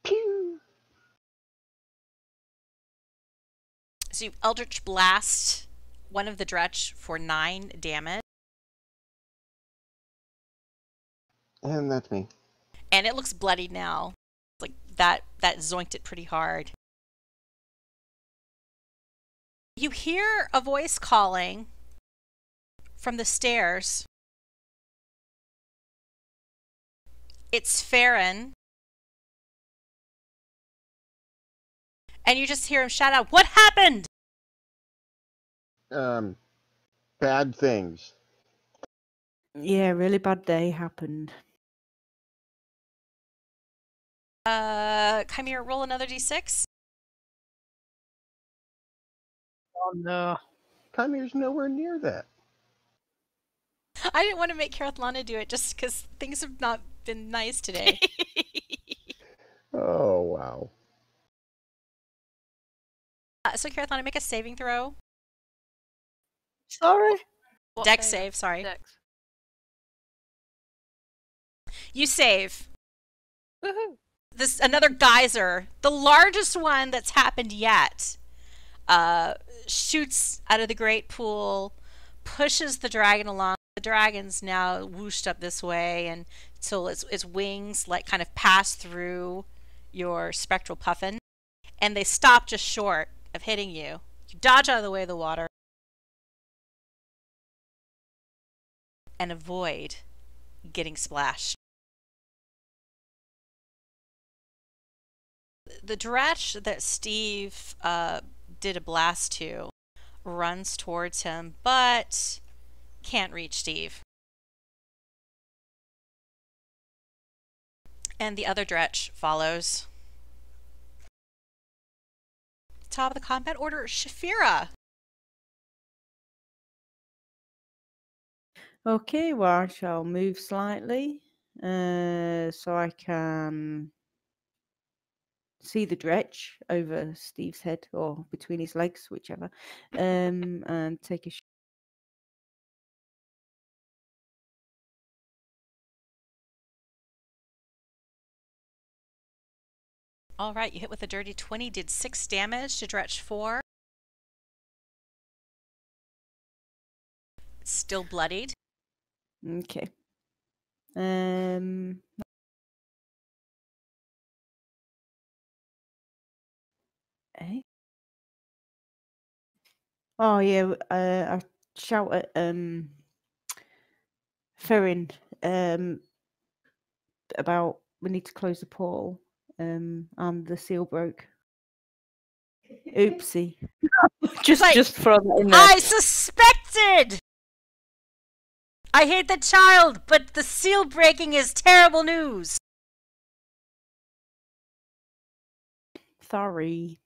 Pew! So you Eldritch Blast one of the Dredge for 9 damage. And that's me. And it looks bloody now. Like that zoinked it pretty hard. You hear a voice calling from the stairs. It's Ferrin. And you just hear him shout out, "What happened?" Bad things. Yeah, really bad day happened. Kymir, roll another d6. Oh no. Kymir's nowhere near that. I didn't want to make Kerithlana do it just because things have not been nice today. Oh, wow. So Kerithlana, make a saving throw. Sorry. What Dex save, sorry. Dex. You save. Woohoo! This another geyser, the largest one that's happened yet, shoots out of the great pool, pushes the dragon along. The dragon's now whooshed up this way, and until its wings like kind of pass through your spectral puffin, and they stop just short of hitting you. You dodge out of the way of the water and avoid getting splashed. The Dredge that Stiiv did a blast to runs towards him, but can't reach Stiiv. And the other Dredge follows. Top of the combat order, Shaefira. Okay, well, I shall move slightly so I can see the Dredge over Stiiv's head or between his legs, whichever, and take a shot. All right, you hit with a dirty 20, did 6 damage to Dredge 4. It's still bloodied. Okay. Eh? Oh yeah, I shout at Ferrin about we need to close the portal and the seal broke. Oopsie. Just throw that in there. I suspected! I hate the child, but the seal breaking is terrible news. Sorry.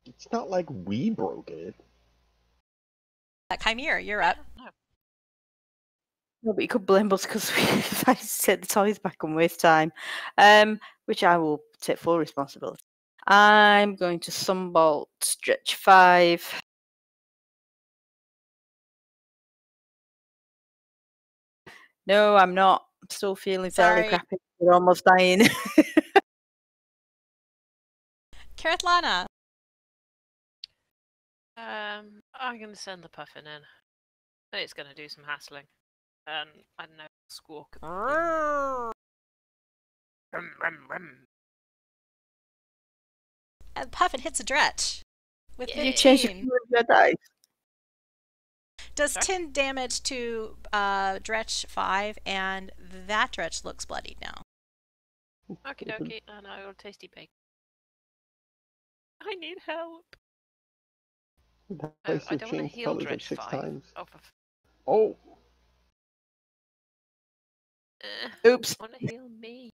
It's not like we broke it. Kymir, you're up. No. No, but you could blame us because we decided to take the toys back and waste time. Which I will take full responsibility. I'm going to Sunbolt, stretch 5. No, I'm not. I'm still feeling fairly Sorry. crappy. We're almost dying. Kerithlana. I'm going to send the puffin in. It's going to do some hassling. I don't know, squawk. Rum, rum, rum. And Puffin hits a Dredge. With Yay. You change your 15. your dice. Does Sorry? 10 damage to Dredge 5, and that Dredge looks bloodied now. Okie dokie, and I got a tasty bake. I need help. The Oh, dice I have don't want to changed heal colors like Dredge 6 5. times. Oh, Oh, Oops. want to heal me.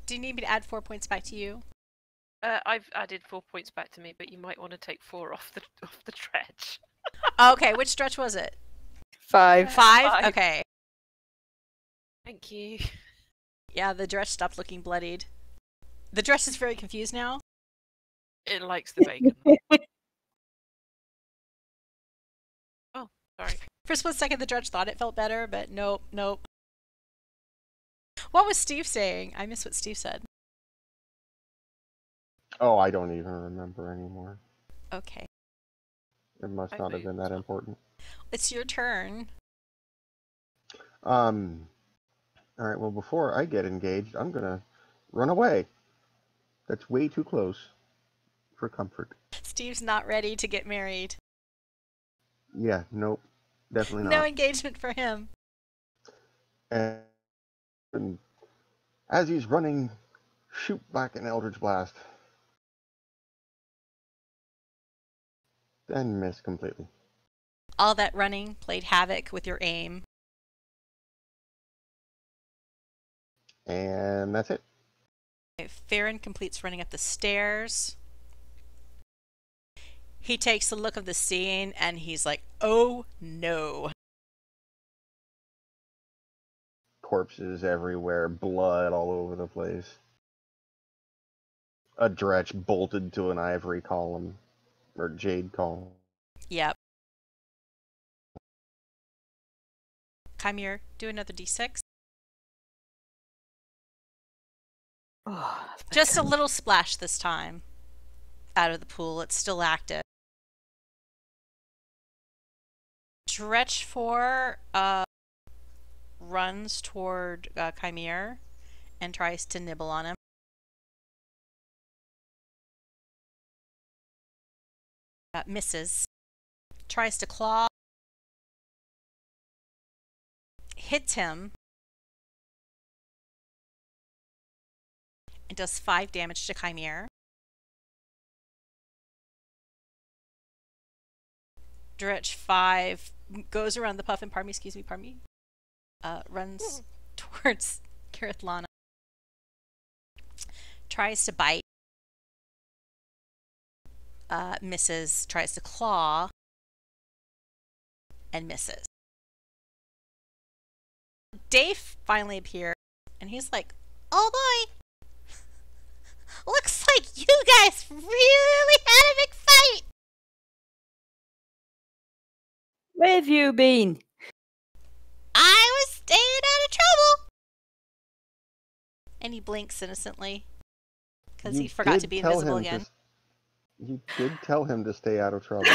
Do you need me to add 4 points back to you? I've added 4 points back to me, but you might want to take 4 off the Dredge. Okay, which Dredge was it? 5. 5? 5. Okay. Thank you. Yeah, the Dredge stopped looking bloodied. The Dredge is very confused now. It likes the bacon. Oh, sorry. For a split second, the Dredge thought it felt better, but nope, nope. What was Stiiv saying? I missed what Stiiv said. oh, I don't even remember anymore. Okay. It must I not have been that moved. important. It's your turn. All right, well, before I get engaged, I'm gonna run away. That's way too close for comfort. Steve's not ready to get married. Yeah, nope, definitely No not. engagement for him. And as he's running, shoot back an Eldritch Blast. Then miss completely. All that running played havoc with your aim. And that's it. Ferrin completes running up the stairs. He takes a look of the scene and he's like, oh no. Corpses everywhere, blood all over the place. A Dredge bolted to an ivory column, or jade column. Yep. Kymir, do another d6. Oh, Just a little splash this time. Out of the pool. It's still active. Dredge 4 runs toward Kymir and tries to nibble on him. Misses. Tries to claw. Hits him. It does 5 damage to Kymir. Dredge 5 goes around the puffin, pardon me, runs towards Kerithlana. Tries to bite. Misses. Tries to claw. And misses. Dave finally appeared, and he's like, oh boy! Looks like you guys really had a big fight! where have you been? I was staying out of trouble! And he blinks innocently. Because he forgot to be invisible again. You did tell him to stay out of trouble.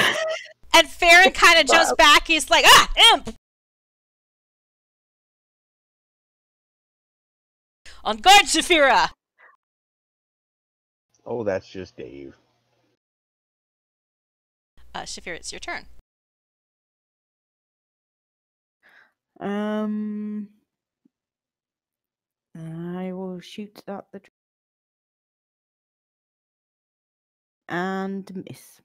And Ferrin kind of jumps back. He's like, ah, imp! On guard, Shaefira! Oh, that's just Dave. Shaefira, it's your turn. I will shoot at the and miss.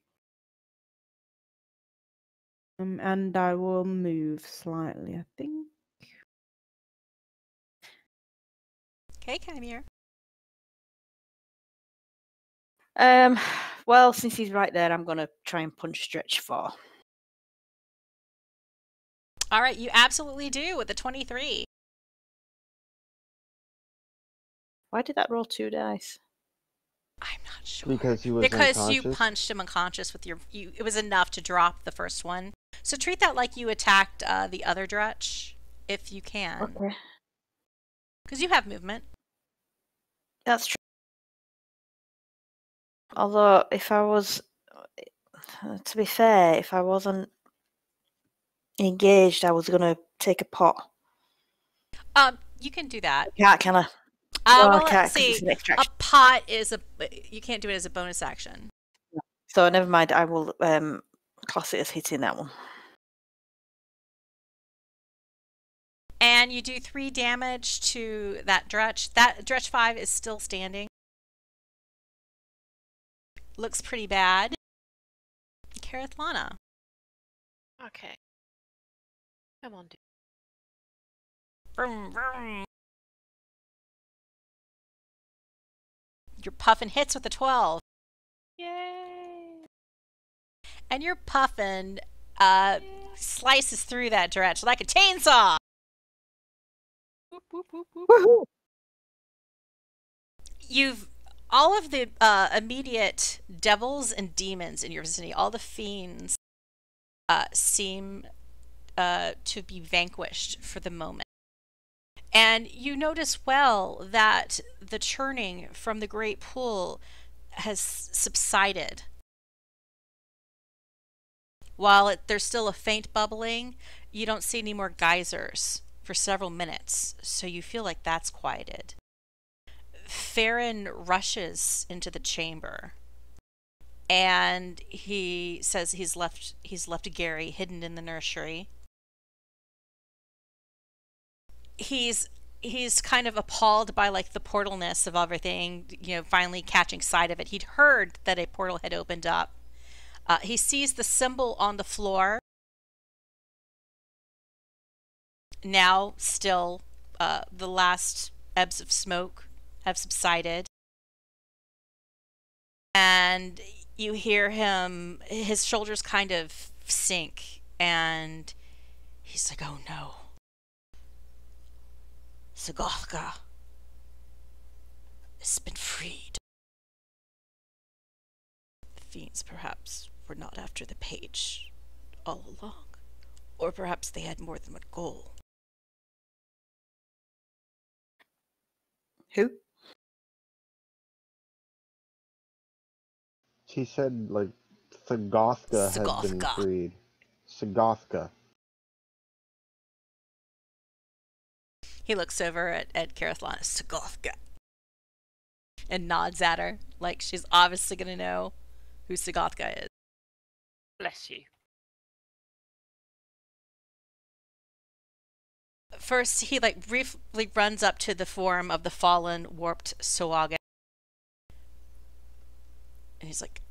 And I will move slightly, I think. Okay, Kymir. Well, since he's right there, I'm gonna try and punch Stretch 4. All right, you absolutely do with the 23. Why did that roll 2 dice? I'm not sure. Because he was because you unconscious? punched him unconscious with your. It was enough to drop the first one. So treat that like you attacked the other Dredge, if you can, Okay, because you have movement. that's true. Although, if I was, to be fair, if I wasn't engaged, I was gonna take a pot. You can do that. Can't, can I? Well, I let's can't 'cause see. it's an A extraction. pot is you can't do it as a bonus action. So never mind. I will class it as hitting that one. And you do 3 damage to that Dredge. That Dredge 5 is still standing. Looks pretty bad. Kerithlana. Okay. Come on, dude. Vroom, vroom. Your puffin hits with a 12. Yay! And your puffin slices through that Dredge like a chainsaw. Whoop, whoop, whoop, whoop. Woohoo! You've all of the immediate devils and demons in your vicinity, all the fiends seem to be vanquished for the moment. And you notice well that the churning from the great pool has subsided. While there's still a faint bubbling, you don't see any more geysers for several minutes, so you feel like that's quieted. Ferrin rushes into the chamber, and he says he's left Gary hidden in the nursery. He's kind of appalled by like the portalness of everything, finally catching sight of it. He'd heard that a portal had opened up. He sees the symbol on the floor. Now still the last ebbs of smoke have subsided. And you hear his shoulders kind of sink, and he's like, oh no. Sagothka has been freed. The fiends perhaps were not after the page all along. Or perhaps they had more than one goal. Who? He said, like, Sagothka had been Sagothka. freed. Sagothka. He looks over at Kerithlana, Sagothka, and nods at her like she's obviously going to know who Sagothka is. Bless you. First, he like briefly runs up to the form of the fallen, warped Soaga. And he's like,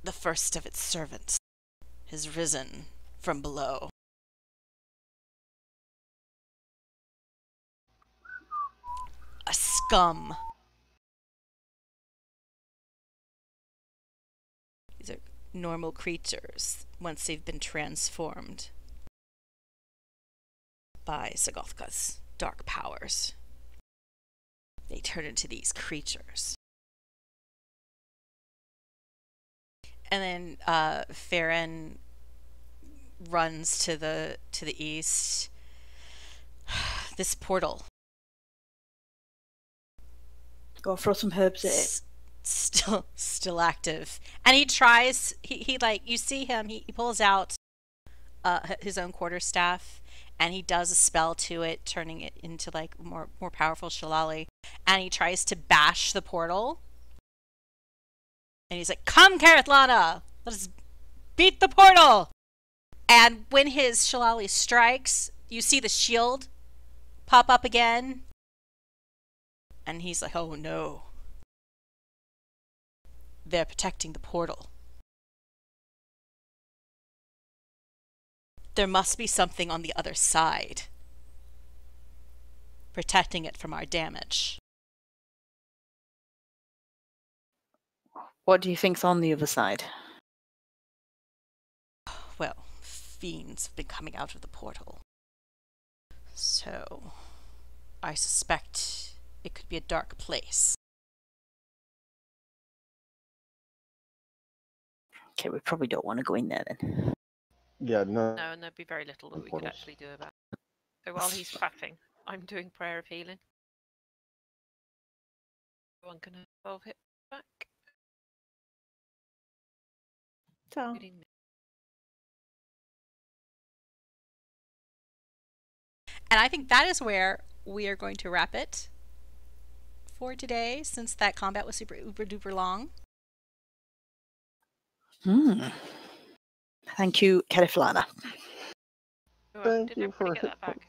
the first of its servants has risen from below. A scum. These are normal creatures once they've been transformed by Sagothka's dark powers. They turn into these creatures. And then Ferrin runs to the east. This portal. Go throw some herbs at it. Still active. And he tries, he like, you see him, he pulls out his own quarterstaff, and he does a spell to it, turning it into like more powerful shillelagh, and he tries to bash the portal. And he's like, come, Kerithlana! Let us beat the portal! And when his shillelagh strikes, you see the shield pop up again. And he's like, oh no. They're protecting the portal. There must be something on the other side, protecting it from our damage. What do you think's on the other side? Well, fiends have been coming out of the portal. So, I suspect it could be a dark place. Okay, we probably don't want to go in there then. Yeah, no. No, and there'd be very little that we could Portals. actually do about it. So while he's faffing, I'm doing prayer of healing. One can 12 hit back. So, Including me. And I think that is where we are going to wrap it for today, since that combat was super uber duper long. Thank you, Kerithlana. Oh, Thank did you everybody for get that back?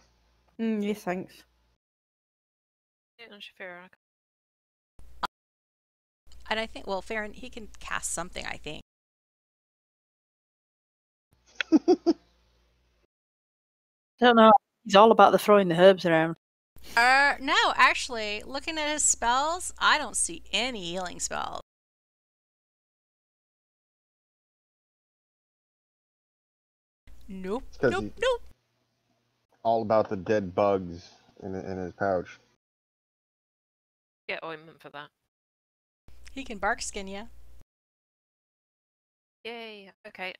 yes, thanks. Yeah, and Shaefira. And I think, well, Ferrin, he can cast something, I think. Don't know. He's all about the throwing the herbs around. No, actually, looking at his spells, I don't see any healing spells. Nope, It's 'cause nope, he- nope. All about the dead bugs in his pouch. Get ointment for that. He can bark skin ya. Yay, okay.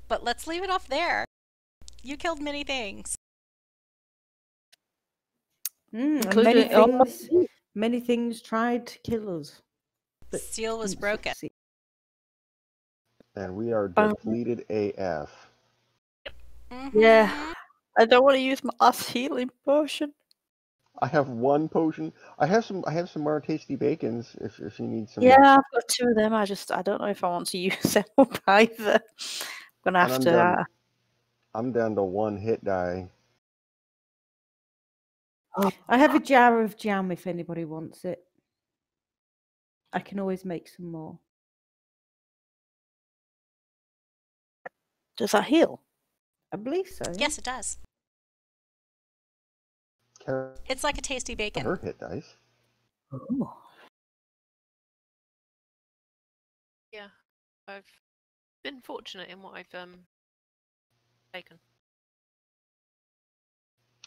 But let's leave it off there. You killed many things. And Including many things tried to kill us. but Steel was didn't broken. succeed. And we are depleted AF. Yeah. I don't want to use my last healing potion. I have one potion. I have some more tasty bacons if you need some. Yeah, I've got 2 of them. I don't know if I want to use them up either. I'm gonna have And to. I'm down to 1 hit die. I have a jar of jam if anybody wants it. I can always make some more. Does that heal? I believe so. Yeah? Yes, it does. It's like a tasty bacon. Her hit dice. Oh. Yeah, I've been fortunate in what I've taken.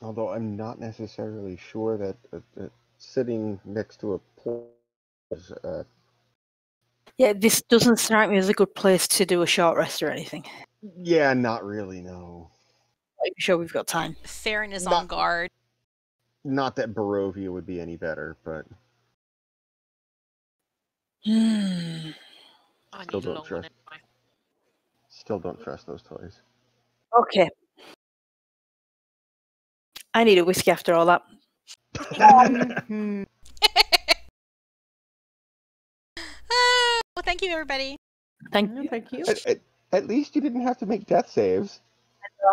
Although I'm not necessarily sure that sitting next to a portal is. Yeah, this doesn't strike me as a good place to do a short rest or anything. Yeah, not really. No. I'm sure we've got time. Ferrin is on guard. Not that Barovia would be any better, but I need Still a don't long one trust. anyway. still don't trust those toys. Okay. I need a whiskey after all that. Mhm. Well, thank you, everybody. Thank Yeah, you. thank you. At least you didn't have to make death saves.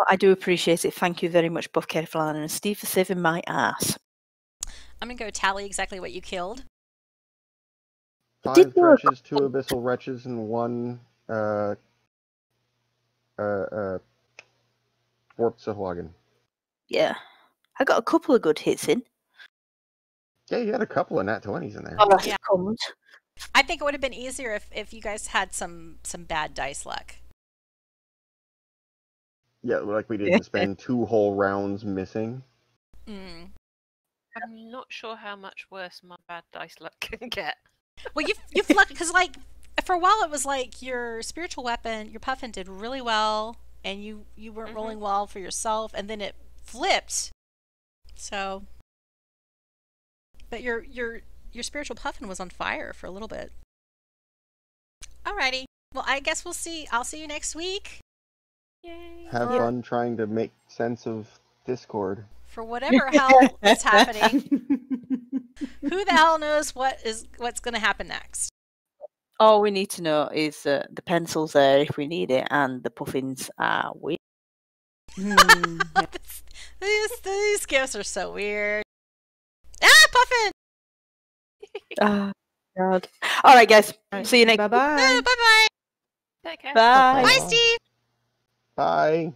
I do appreciate it. Thank you very much, both Kerithlana and Stiiv, for saving my ass. I'm going to go tally exactly what you killed. 5 did work. Dredges, 2 Abyssal Wretches, and 1 Warped Sahuagin. Yeah. I got a couple of good hits in. Yeah, you had a couple of nat 20s in there. Oh, that's Yeah. comes. I think it would have been easier if you guys had some bad dice luck. Yeah, like we didn't spend 2 whole rounds missing. Mm. I'm not sure how much worse my bad dice luck can get. Well, you've lucked because like for a while it was like your spiritual weapon, your puffin did really well, and you weren't rolling well for yourself, and then it flipped. So, but your spiritual puffin was on fire for a little bit. Alrighty. Well, I guess we'll see. I'll see you next week. Yay! Have fun trying to make sense of Discord. For whatever hell is happening. Who the hell knows what's going to happen next? All we need to know is the pencil's there if we need it, and the puffins are with. Yeah. These gifts are so weird. Ah, Puffin! Oh, God. All right, guys. See you next Bye bye. Bye-bye. Take care. Bye. Bye, Steve! Bye.